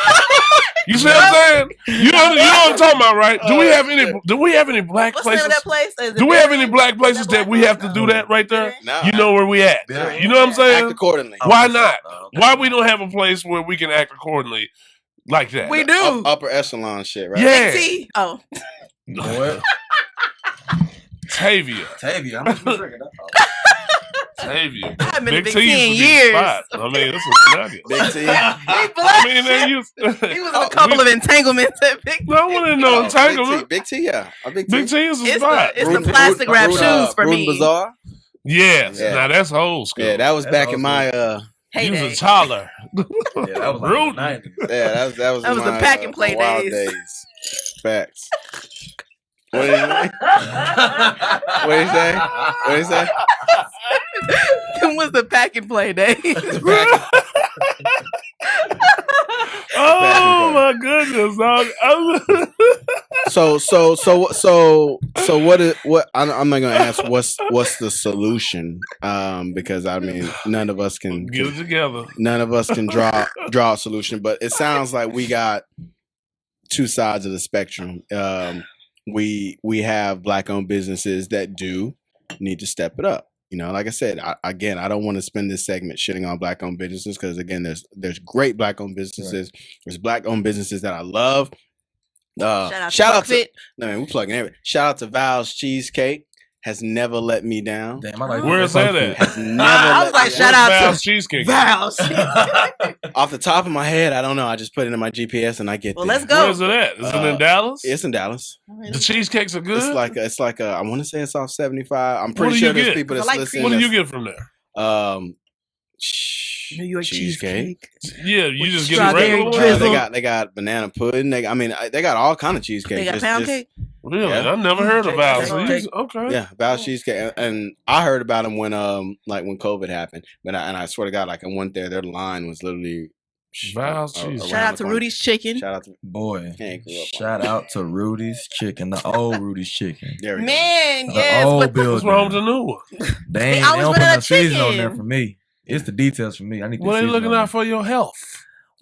You see what I'm saying? You know what I'm talking about, right? Do we have any? Do we have any black What's the name places? of that place? Is it Do we have any Barry? black Is places that we have to do that right there? No, You know where we at. Yeah. You know what I'm act saying? accordingly. Why not? Oh, Why we don't have a place where we can act accordingly like that? We do. Upper echelon shit, right? Yeah. Big T. Oh, Boy, Tavia. Tavia, how much you drinking? Tavia. I haven't been to Big Big T T in used to be years. spot. I mean, this is nuggets. Big T. he I blessed mean, they you. used. He was in a couple of entanglements at Big T. No, I want to know Oh, entanglement. Big T, yeah. A Big T. Big T is a It's spot. the plastic wrap shoes for me. Bazaar. Yes. Yeah. Now that's old school. Yeah, that was That's back in old my Hey, He was day. a toddler. Yeah, that was like Rude. the 90s. yeah, that was That in was the my, pack and play wild days. Facts. What did he say? What did he say? What did he say? Them was the pack and play days. Oh my goodness! So what I'm not gonna ask what's the solution, because I mean none of us can Get it together. none of us can draw a solution, but it sounds like we got two sides of the spectrum. We have black owned businesses that do need to step it up. Like I said, I don't want to spend this segment shitting on black owned businesses, because again, there's great black owned businesses. Right. There's black owned businesses that I love. Shout out to no man, we plugging everything. Shout out to Val's Cheesecake. Has never let me down. Damn, I like Where's that at? Has never I let was like, me shout down. out Val's to cheesecake. Val's. Off the top of my head, I don't know. I just put it in my GPS and I get Well, there. let's go. Where's it at? Is it in Dallas? It's in Dallas. The cheesecakes are good. It's like I want to say it's off 75. I'm What pretty do sure you there's get? people that's I like listening. What do you that's- get from there? New York cheesecake. Yeah, you just get a Strawberry regular one? drizzle. they got banana pudding. They got all kind of cheesecake. They got Just- pound just- cake. Really? Yeah. I never heard of Val's. So Cake. okay. Yeah, Val's cheesecake, and I heard about them when when COVID happened. But I swear to God, like I went there, their line was literally Val's around cheesecake. Shout out the to corner. Rudy's Chicken. Shout out to Boy, Can't grew up on shout out to Rudy's Chicken, the old Rudy's Chicken. there we go. Man, The yes. old But building. What's wrong with the new one? They always don't run put out no of season on there chicken. for me. It's the details for me. I need the Well, they season looking on out for your health.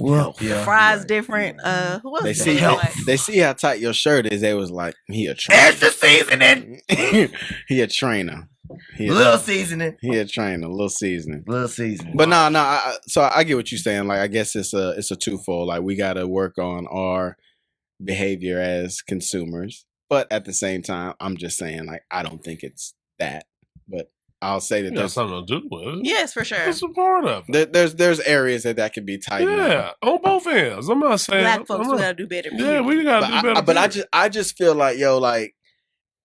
Well, The yeah. fries different. Who else? They did see they like? they see how tight your shirt is. They was like, he a trainer. Extra seasoning. He a trainer. Little seasoning. He a trainer. Little seasoning. Little seasoning. But no. So I get what you're saying. Like, I guess it's a twofold. Like, we got to work on our behavior as consumers. But at the same time, I'm just saying, like, I don't think it's that. But I'll say that You got there's something to do with it. Yes, for sure. That's a part of it. there's areas that can be tightened up. Yeah, on both ends. I'm not saying Black folks, I'm we not- gotta do better. Yeah, we gotta do better. But I just feel like, yo, like,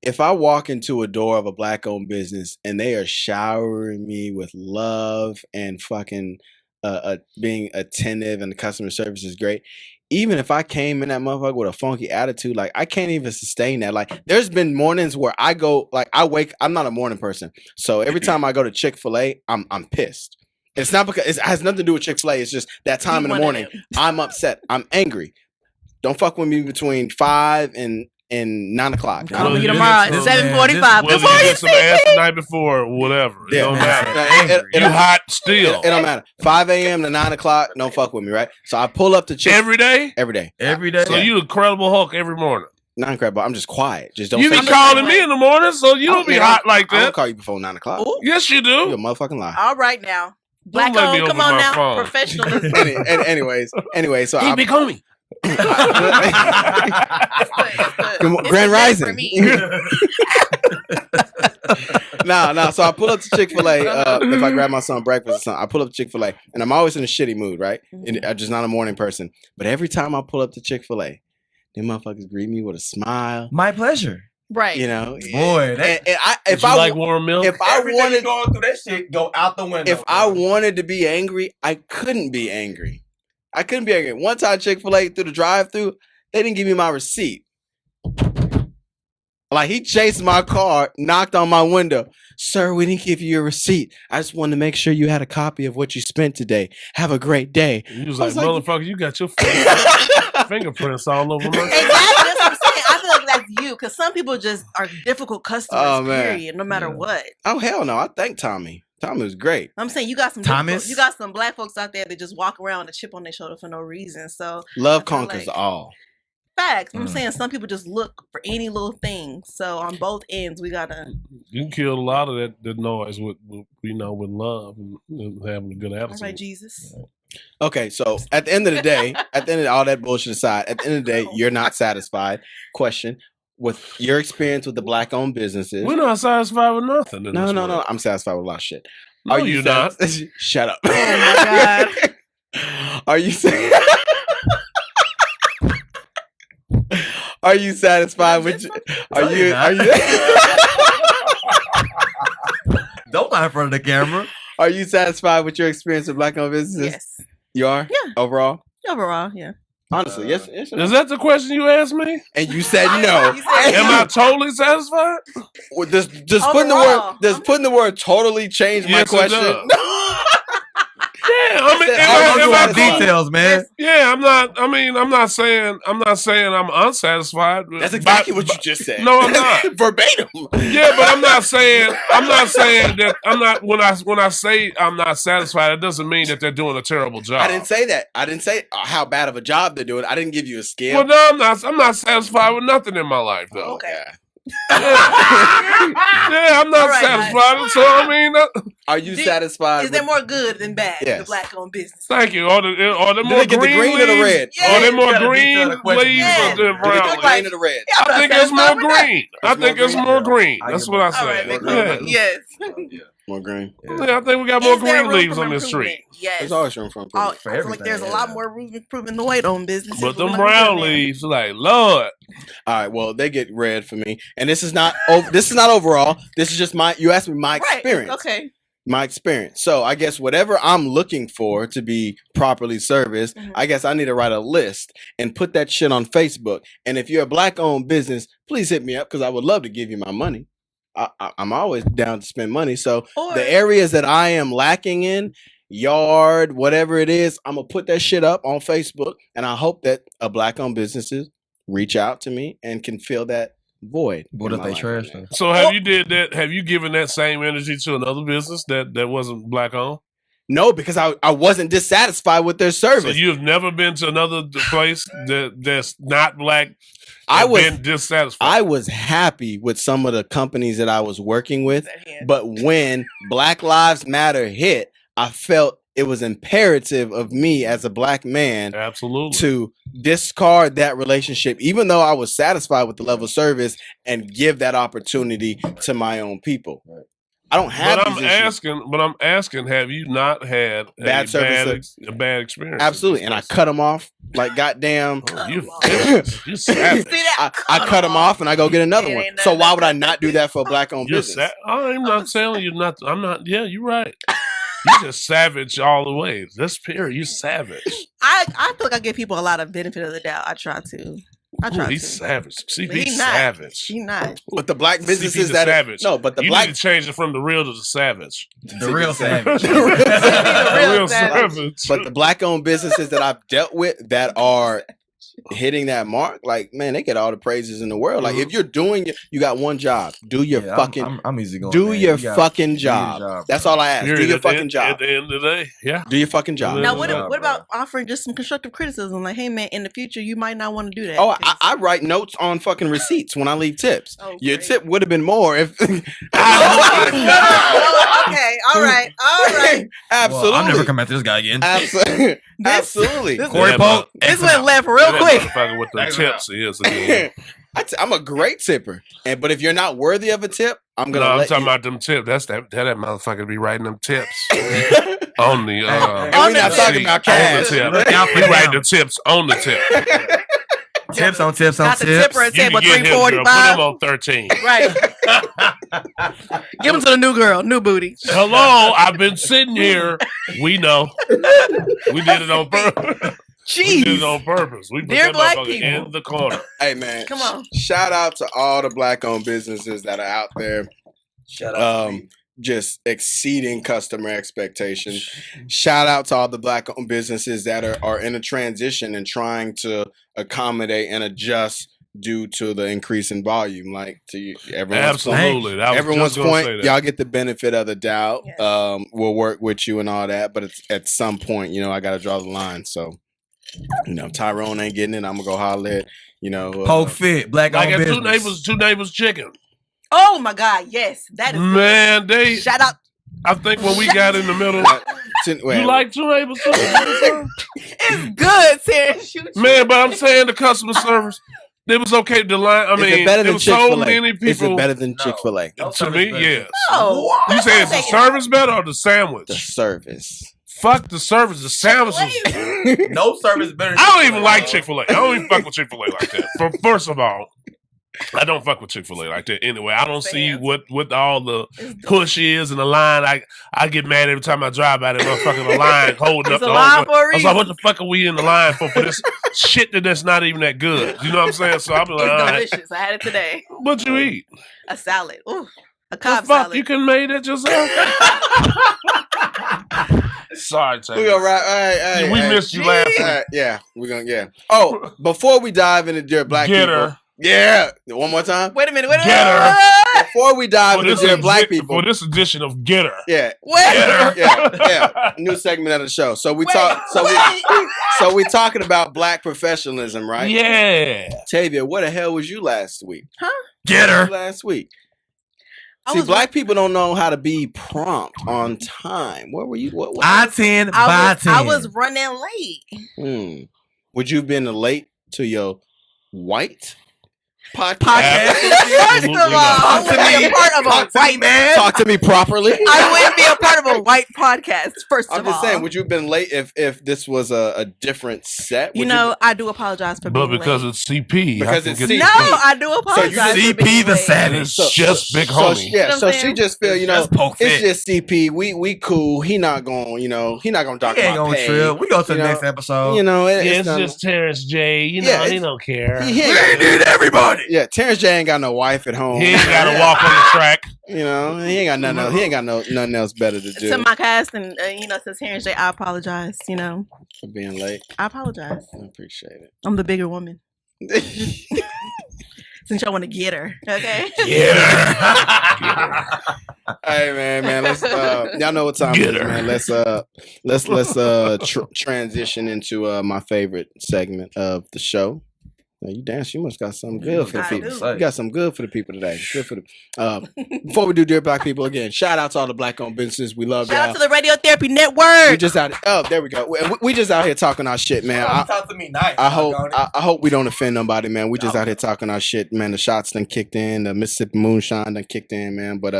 if I walk into a door of a black-owned business and they are showering me with love and fucking being attentive and the customer service is great, even if I came in that motherfucker with a funky attitude, like, I can't even sustain that. Like, there's been mornings where I go, like, I'm not a morning person, so every time I go to Chick-fil-A, I'm pissed. It's not because it has nothing to do with Chick-fil-A. It's just that time in the morning, I'm upset. I'm angry. Don't fuck with me between 5 and 9 o'clock. Call me you tomorrow get at some- 7:45. Whether Good you morning, get some ass the night before or whatever. It Yeah. don't matter. It You hot still. It don't matter. 5 a.m. to 9 o'clock, don't fuck with me, right? So I pull up to Chick Every day? every day. Every day. So you the Credible Hulk every morning. Not incredible. I'm just quiet. Just don't You say be nothing. calling me in the morning, so you don't be Man, hot like I don't that. call you before 9 o'clock. Ooh. Yes, you You're a do. motherfucking lie. All right now. Black let me on, come open on my now. phone. Professionalism. Anyway, so He be calling me. It's Grand the day Rising. for me. No. So I pull up to Chick-fil-A. If I grab my son breakfast or something, I pull up to Chick-fil-A, and I'm always in a shitty mood, right? And I'm just not a morning person. But every time I pull up to Chick-fil-A, them motherfuckers greet me with a smile. My pleasure. Right. You know, Boy, and If you like warm milk, if I wanted going through that shit, go out the window. if I wanted to be angry, I couldn't be angry. One time Chick-fil-A through the drive-through, they didn't give me my receipt. Like, he chased my car, knocked on my window. Sir, we didn't give you your receipt. I just wanted to make sure you had a copy of what you spent today. Have a great day. you was I like, was like- motherfucker, you got your fingerprints all over my Exactly. That's what I'm saying. I feel like that's you, because some people just are difficult customers. Oh, man. Period. No matter what. Oh, hell no. I thank Tommy. Tommy was great. I'm saying you got some Thomas? you got some black folks out there that just walk around with a chip on their shoulder for no reason. So Love I feel conquers like- all. facts. I'm Mm. saying some people just look for any little thing. So on both ends, we gotta. You can kill a lot of that noise with love and having a good All attitude. right, Jesus. Okay, so at the end of the day, at the end of all that bullshit aside, at the end of the day, you're not satisfied. Question: with your experience with the black-owned businesses, We're not satisfied with nothing. In this no, world. I'm satisfied with a lot of shit. No, you're not. Shut up. Oh my Are you saying? Are you satisfied with? Are you? Don't lie in front of the camera. Are you satisfied with your experience with black-owned businesses? Yes. You are. Yeah. Overall, Overall, yeah. honestly, yes. Yes. Is that the question you asked me? And you said no. You said Am I totally satisfied? Well, does putting the word Overall, does putting the word totally change my Yes, it question? does. No. Yeah, I mean, said, am I'm I not cool? Details, man. Yeah, I'm not. I mean, I'm not saying I'm unsatisfied. That's exactly what you just said. No, I'm not. Verbatim. Yeah, but I'm not saying that I'm not. When I say I'm not satisfied, it doesn't mean that they're doing a terrible job. I didn't say that. I didn't say how bad of a job they're doing. I didn't give you a scale. Well, no, I'm not. I'm not satisfied with nothing in my life, though. Okay. Yeah, I'm not All right, satisfied. So I mean, Are you Do- satisfied? Is there with- more good than bad in the Yes. black-owned business? thank you. Are there Did more they get the green or the leaves? red? Yeah. Are there more You gotta green detail the question. leaves Yeah. or the Did they get brown the leaves? green or the red? Yeah, I'm I not think there's more satisfied with that. green. I There's think more it's green? more green. I That's get what I more- All said. right, More Nick. green. Yes. More green. Yeah, I think we got more Is there green room leaves for on this improvement? street. Yes. There's always room for Oh, improvement. I feel like everything, there's a yeah. lot more room to improve in the white-owned business. But them brown leaves, like, Lord. All right. Well, they get red for me, and this is not overall. This is just my. You asked me my experience. Right. Okay. My experience. So I guess whatever I'm looking for to be properly serviced, Mhm. I guess I need to write a list and put that shit on Facebook. And if you're a black-owned business, please hit me up because I would love to give you my money. I'm always down to spend money. So Or the areas that I am lacking in, yard, whatever it is, I'm gonna put that shit up on Facebook, and I hope that a black-owned businesses reach out to me and can fill that void. What in if my they life trash right now. though? So have you did that? Have you given that same energy to another business that wasn't black owned? No, because I wasn't dissatisfied with their service. So you've never been to another place that's not black. Been dissatisfied. I was happy with some of the companies that I was working with, but when Black Lives Matter hit, I felt it was imperative of me as a black man to discard that relationship, even though I was satisfied with the level of service, and give that opportunity to my own people. I don't have. But I'm asking, have you not had a bad experience? Absolutely, and I cut them off like goddamn. Oh, you savage. I cut them off and I go get another one. So why would I not do that for a black-owned business? I'm not telling you not. I'm not. Yeah, you're right. You just savage all the way. This period, you savage. I feel like I give people a lot of benefit of the doubt. I try to. He's savage. CP's savage. He's not. But the black businesses that savage. No, but you need to change it from the real to the savage. The real savage. The real savage. But the black-owned businesses that I've dealt with that are hitting that mark, like, man, they get all the praises in the world. Like, if you're doing it, you got one job. Do your fucking. I'm easy going. Do your fucking job. That's all I ask. Do your fucking job. At the end of the day, yeah. Do your fucking job. Now, what about offering just some constructive criticism? Like, hey, man, in the future, you might not want to do that. Oh, I write notes on fucking receipts when I leave tips. Oh, your tip would have been more if. Okay, all right. Absolutely. Well, I'm never coming at this guy again. Absolutely. Corey Polk. This went left real quick. With the tips is again. I'm a great tipper, but if you're not worthy of a tip, I'm gonna. I'm talking about them tips. That's that motherfucker be writing them tips on the. We're not talking about cash. He write the tips on the tip. Tips on tips on Got tips. the tipper and table 345. Put him on 13. Right. Give him to the new girl, new booty. Hello, I've been sitting here. We know. We did it on purpose. Jeez. We did it on purpose. We put Dear that black motherfucker people. in the corner. Hey, man. Come on. Shout out to all the black-owned businesses that are out there. Shout out. Just exceeding customer expectations. Shout out to all the black-owned businesses that are in a transition and trying to accommodate and adjust due to the increase in volume. Like to everyone's Absolutely. point, everyone's point, y'all get the benefit of the doubt. Yes. We'll work with you and all that, but it's, at some point, I got to draw the line. So, Tyrone ain't getting it. I'm gonna go holler at, Poke fit, black-owned business. Two neighbors chicken. Oh my God, yes. That is man, good. they shout out. I think when we got in the middle, you like two neighbors too? It's good, Terrence. Man, but I'm saying the customer service, it was okay. The line, it was so many people. Is it better than Chick-fil-A? To me, yes. No. You say it's the service better or the sandwich? The service. Fuck the service. The sandwich is no service better. I don't even like Chick-fil-A. I don't even fuck with Chick-fil-A like that. First of all, I don't fuck with Chick-fil-A like that anyway. I don't see what all the push is in the line. I get mad every time I drive by that motherfucking line holding up the line for a reason. I was like, what the fuck are we in the line for this shit that's not even that good? You know what I'm saying? So I'll be like, it's delicious. I had it today. What you eat? A salad. Ooh, a Cobb salad. Fuck, you can make it yourself? Sorry, Taylor. We gonna ride. We missed you last week. Yeah, we're gonna. Yeah. Oh, before we dive into Dear Black People. Yeah. One more time. Wait a minute. Get her. Before we dive into Dear Black People. For this edition of Get Her. Yeah. Get her. Yeah. New segment of the show. So we talking about black professionalism, right? Yeah. Tavia, where the hell was you last week? Huh? Get her. Last week. See, black people don't know how to be prompt on time. Where were you? What I-10 by 10. I was running late. Would you have been late to your white podcast? First of all, I wouldn't be a part of a white man. Talk to me properly. I wouldn't be a part of a white podcast. First of all, I'm just saying, would you have been late if this was a different set? I do apologize for being late. But because it's CP. Because it's CP. No, I do apologize. So you CP the savage. It's just big homie. So she just feel, it's just CP. We cool. He not going, he not going to talk about pay. Trip. We go to the next episode. It's just Terrence J. He don't care. He need everybody. Yeah, Terrence J ain't got no wife at home. He ain't got to walk on the track. He ain't got nothing else. He ain't got nothing else better to do. To my cast and since Terrence J, I apologize. For being late. I apologize. I appreciate it. I'm the bigger woman. Since y'all want to get her, okay? Get her. Hey man, let's y'all know what time it is, man. Let's transition into my favorite segment of the show. Now, you dance, you must got something good for the people. You got some good for the people today. Good for the before we do Dear Black People again, shout out to all the black owned businesses. We love y'all. Shout out to the Radiotherapy Network. We just out there we go. We just out here talking our shit, man. Talk to me nice. I hope we don't offend nobody, man. We just out here talking our shit, man. The shots done kicked in, the Mississippi Moonshine done kicked in, man. But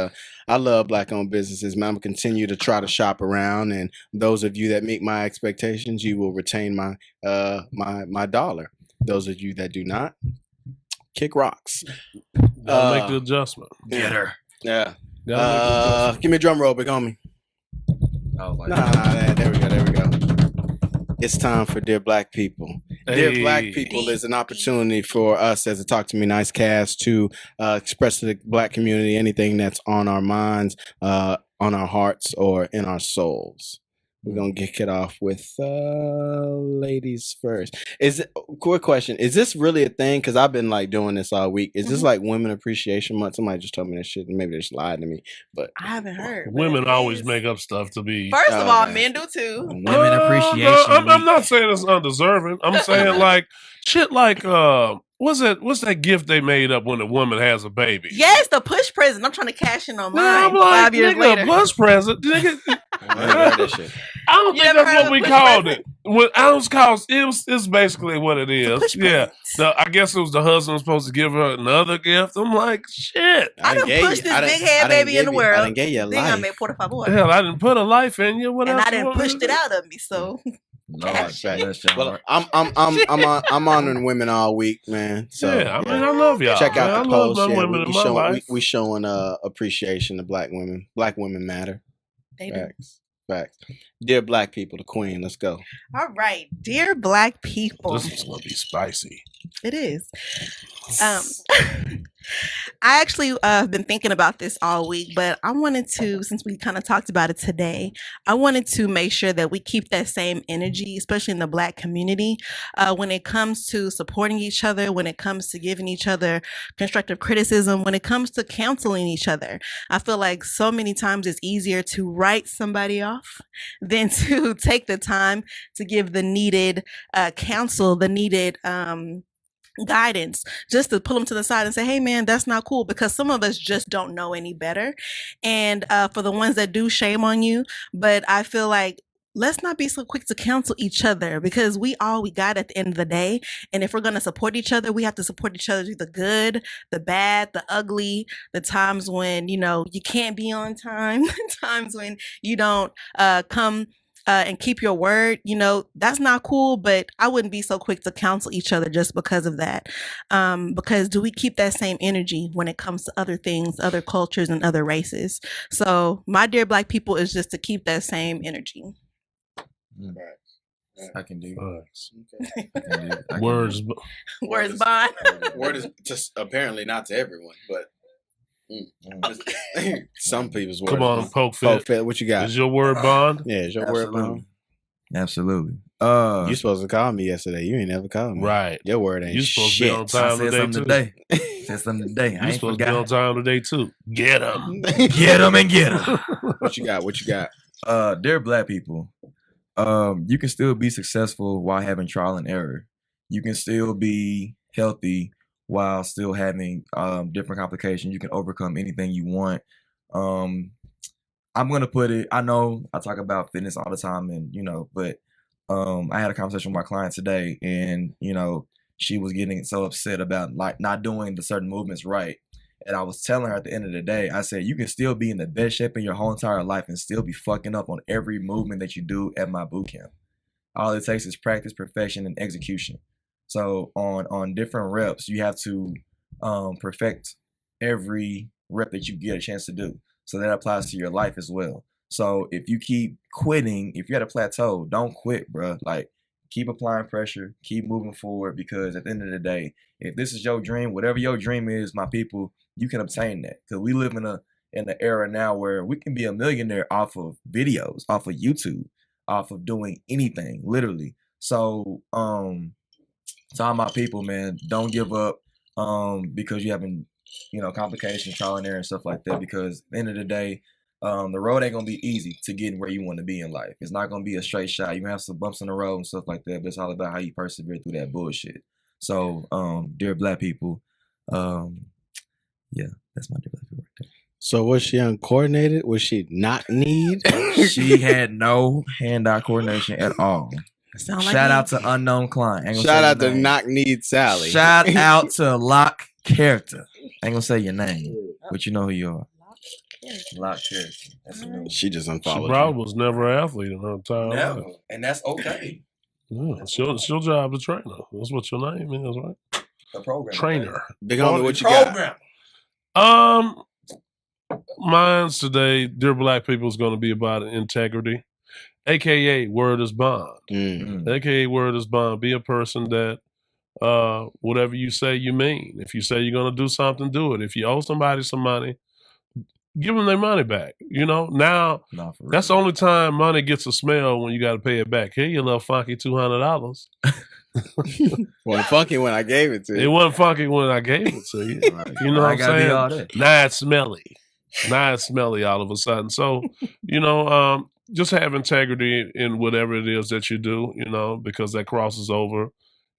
I love black owned businesses, man. I'm gonna continue to try to shop around, and those of you that meet my expectations, you will retain my my dollar. Those of you that do not, kick rocks. Make the adjustment. Get her. Yeah. Give me a drum roll, big homie. There we go. It's time for Dear Black People. Dear Black People is an opportunity for us as a Talk to Me Nice cast to express to the black community anything that's on our minds, on our hearts, or in our souls. We're gonna kick it off with ladies first. Quick question? Is this really a thing? Because I've been like doing this all week. Is this like Women Appreciation Month? Somebody just told me this shit, and maybe they just lied to me. But I haven't heard. Women always make up stuff to be. First of all, men do too. Women Appreciation. I'm not saying it's undeserving. I'm saying like shit like what's that gift they made up when a woman has a baby? Yes, the push present. I'm trying to cash in on mine. I'm like, 5 years nigga, later. push present. Nigga, I don't You think never that's heard what we of push called present? it. What I was called, it's basically what it is. push Yeah. present. I guess it was the husband was supposed to give her another gift. I'm like, shit. I done pushed this big head baby in the world. I done gave you a Then I life. made por favor. Hell, I didn't put a life in you. What And else I you didn't want me pushed to it do? out of me. So Well, I'm honoring women all week, man. So yeah, I mean, I love y'all. check out man. the I love post. my Yeah, women in we my showing life. we showing appreciation to black women. Black women matter. they do. Facts. Dear Black People, the Queen. Let's go. All right, dear Black people. This is gonna be spicy. It is. I actually have been thinking about this all week, but I wanted to, since we kind of talked about it today, I wanted to make sure that we keep that same energy, especially in the Black community, when it comes to supporting each other, when it comes to giving each other constructive criticism, when it comes to counseling each other. I feel like so many times it's easier to write somebody off than to take the time to give the needed counsel, the needed guidance, just to pull them to the side and say, hey man, that's not cool, because some of us just don't know any better. And for the ones that do, shame on you. But I feel like let's not be so quick to counsel each other, because we got at the end of the day. And if we're going to support each other, we have to support each other through the good, the bad, the ugly, the times when, you can't be on time, times when you don't come and keep your word. That's not cool, but I wouldn't be so quick to counsel each other just because of that. Because do we keep that same energy when it comes to other things, other cultures, and other races? So my dear Black people is just to keep that same energy. I can do. Words. Words bond. Word is just apparently not to everyone, but some people's words. Come on, poke fit. What you got? Is your word bond? Yeah, is your word bond? Absolutely. You supposed to call me yesterday. You ain't never called me. Right. Your word ain't You supposed shit. to be on time today too. Said something today. I You ain't supposed to be forgot. on time today too. Get them. Get them and get them. What you got? Dear Black people, you can still be successful while having trial and error. You can still be healthy while still having different complications. You can overcome anything you want. I'm gonna put it. I know I talk about fitness all the time, and but I had a conversation with my client today, and she was getting so upset about like not doing the certain movements right. And I was telling her at the end of the day, I said, you can still be in the best shape in your whole entire life and still be fucking up on every movement that you do at my boot camp. All it takes is practice, perfection, and execution. So on different reps, you have to perfect every rep that you get a chance to do. So that applies to your life as well. So if you keep quitting, if you're at a plateau, don't quit, bro. Like, keep applying pressure, keep moving forward, because at the end of the day, if this is your dream, whatever your dream is, my people, you can obtain that. Because we live in an era now where we can be a millionaire off of videos, off of YouTube, off of doing anything, literally. So to all my people, man, don't give up because you haven't complications, trial and error and stuff like that, because at the end of the day, the road ain't gonna be easy to getting where you want to be in life. It's not gonna be a straight shot. You gonna have some bumps in the road and stuff like that, but it's all about how you persevere through that bullshit. So, dear Black people, yeah, that's my dear Black people right there. So was she uncoordinated? Was she knock kneed? She had no hand-eye coordination at all. Shout out to unknown client. Shout out to knock kneed Sally. Shout out to Lock Character. I ain't gonna say your name, but you know who you are. Lock Character. That's a new one. She just She unfollowed probably was never an athlete in her entire Never. life. And that's okay. Yeah, it's your job to trainer. That's what your name is, right? The program. Trainer. Big homie, what you program. got? Mine's today, dear Black people, is going to be about integrity, aka word is bond. AKA word is bond. Be a person that whatever you say, you mean. If you say you're going to do something, do it. If you owe somebody some money, give them their money back. Now that's the only time money gets a smell, when you got to pay it back. Here, you little funky $200. Well, funky when I gave it to you. It wasn't funky when I gave it to you. You know what I'm saying? Now it's smelly. Now it's smelly all of a sudden. So, just have integrity in whatever it is that you do, because that crosses over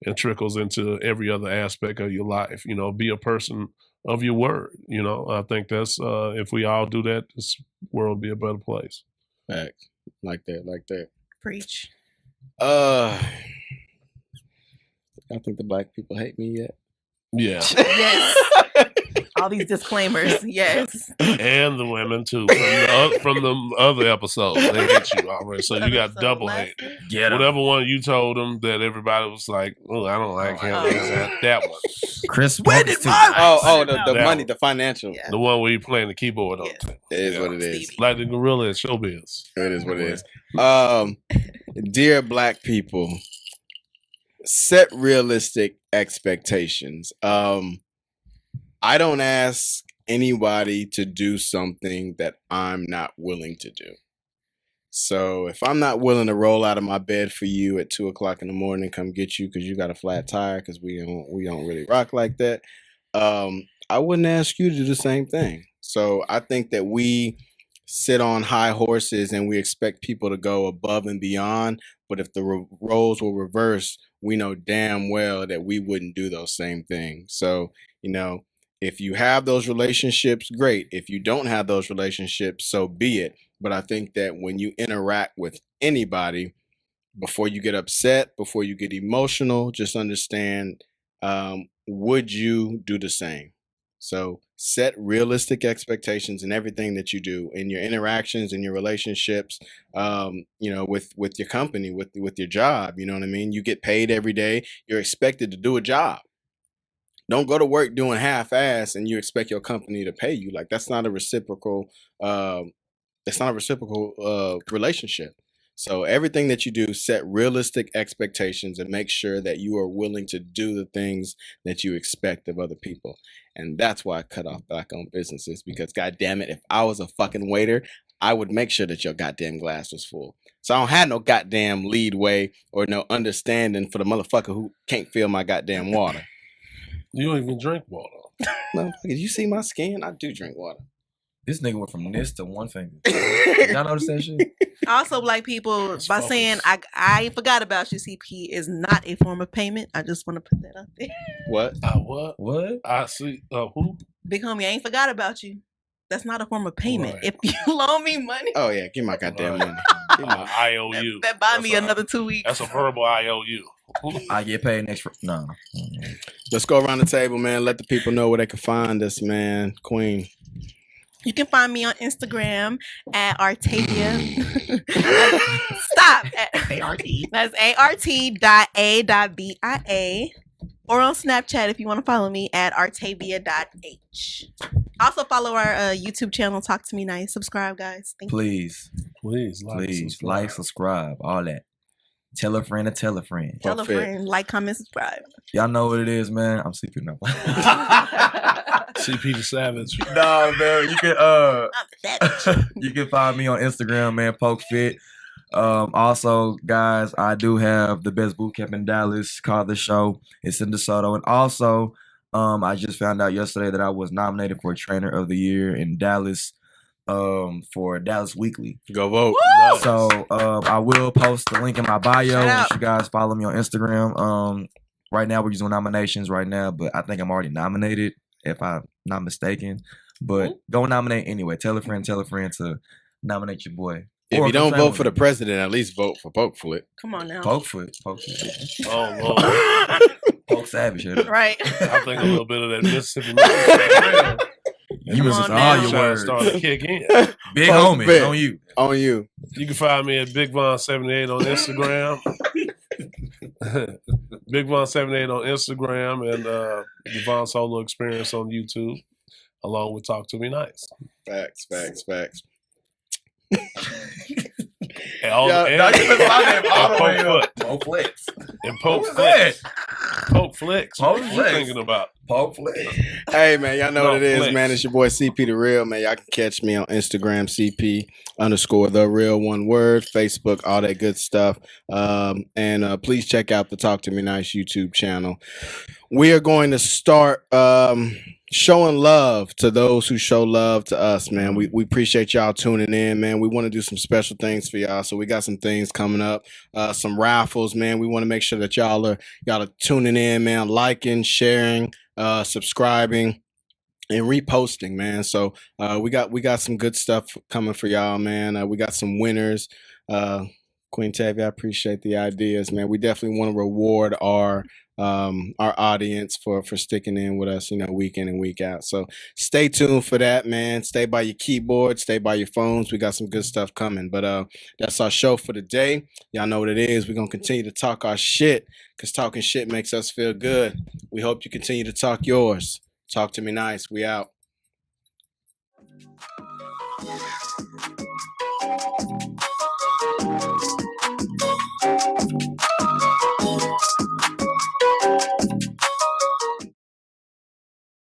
and trickles into every other aspect of your life. Be a person of your word. I think that's, if we all do that, this world will be a better place. Facts. Like that. Preach. I think the Black people hate me yet. Yeah. Yes. All these disclaimers. Yes. And the women too. From the other episodes. They hate you already. So you got double hate. Whatever one you told them that everybody was like, oh, I don't like him. That one. Chris, when did the money, the financial. Yeah. The one where you playing the keyboard on. It is what it is. Like the gorilla in showbiz. It is what it is. Dear Black people, set realistic expectations. I don't ask anybody to do something that I'm not willing to do. So if I'm not willing to roll out of my bed for you at 2:00 in the morning, come get you because you got a flat tire, because we don't really rock like that, I wouldn't ask you to do the same thing. So I think that we sit on high horses and we expect people to go above and beyond. But if the roles were reversed, we know damn well that we wouldn't do those same things. So, if you have those relationships, great. If you don't have those relationships, so be it. But I think that when you interact with anybody, before you get upset, before you get emotional, just understand, would you do the same? So set realistic expectations in everything that you do, in your interactions, in your relationships, with your company, with your job. You know what I mean? You get paid every day. You're expected to do a job. Don't go to work doing half-ass and you expect your company to pay you. Like that's not a reciprocal. Relationship. So everything that you do, set realistic expectations and make sure that you are willing to do the things that you expect of other people. And that's why I cut off Black-owned businesses, because God damn it, if I was a fucking waiter, I would make sure that your goddamn glass was full. So I don't have no goddamn lead way or no understanding for the motherfucker who can't fill my goddamn water. You don't even drink water. Motherfucker, you see my skin? I do drink water. This nigga went from this to one finger. Y'all notice that shit? Also, Black people, by saying I forgot about you, CP is not a form of payment. I just want to put that out there. What? What? I see. Who? Big homie, I ain't forgot about you. That's not a form of payment. Right. If you loan me money. Oh yeah, give my goddamn money. IOU. That buy me another 2 weeks. That's a verbal IOU. I get paid next. No. Let's go around the table, man. Let the people know where they can find us, man. Queen. You can find me on Instagram at Artavia. Stop. At ART. That's ART.A.BIA. Or on Snapchat if you want to follow me at Artavia.H. Also follow our YouTube channel, Talk to Me Nice. Subscribe, guys. Thank you. Please, like, subscribe, all that. Tell a friend to tell a friend. Tell a friend, like, comment, subscribe. Y'all know what it is, man. I'm CP now. CP the Savage. Nah, man. You can find me on Instagram, man. PokeFit. Also, guys, I do have the best boot camp in Dallas called The Show. It's in DeSoto. And also, I just found out yesterday that I was nominated for Trainer of the Year in Dallas, for Dallas Weekly. Go vote. Nice. So I will post the link in my bio Shout once out. you guys follow me on Instagram. Right now we're just doing nominations right now, but I think I'm already nominated if I'm not mistaken. But go nominate anyway. Tell a friend to nominate your boy. If Or you don't come vote with for the me. president, at least vote for Pokefoot. Come on now. Pokefoot. Oh Lord. Poke Savage. Right. I think a little bit of that Mississippi Mass You missing on all now. your trying to words. start to kick in. Big Poke homie, fit. on you. On you. You can find me at BigVon78 on Instagram. BigVon78 on Instagram and Devon Solo Experience on YouTube, along with Talk to Me Nice. Facts. And all, Yeah, and, now you been my name all the way Poke up. Foot. Poke Flex. And Poke Who's Flex. Poke Flex. Poke What are you Flex. thinking about? Poke Flex. Hey man, y'all know No, what it is, flex. man. It's your boy CP the Real, man. Y'all can catch me on Instagram, CP_ the real one word, Facebook, all that good stuff. And please check out the Talk to Me Nice YouTube channel. We are going to start showing love to those who show love to us, man. We appreciate y'all tuning in, man. We want to do some special things for y'all. So we got some things coming up, some raffles, man. We want to make sure that y'all are tuning in, man, liking, sharing, subscribing, and reposting, man. So we got some good stuff coming for y'all, man. We got some winners. Queen Tavia, I appreciate the ideas, man. We definitely want to reward our audience for sticking in with us, week in and week out. So stay tuned for that, man. Stay by your keyboard, stay by your phones. We got some good stuff coming. But that's our show for the day. Y'all know what it is. We're gonna continue to talk our shit, because talking shit makes us feel good. We hope you continue to talk yours. Talk to me nice. We out.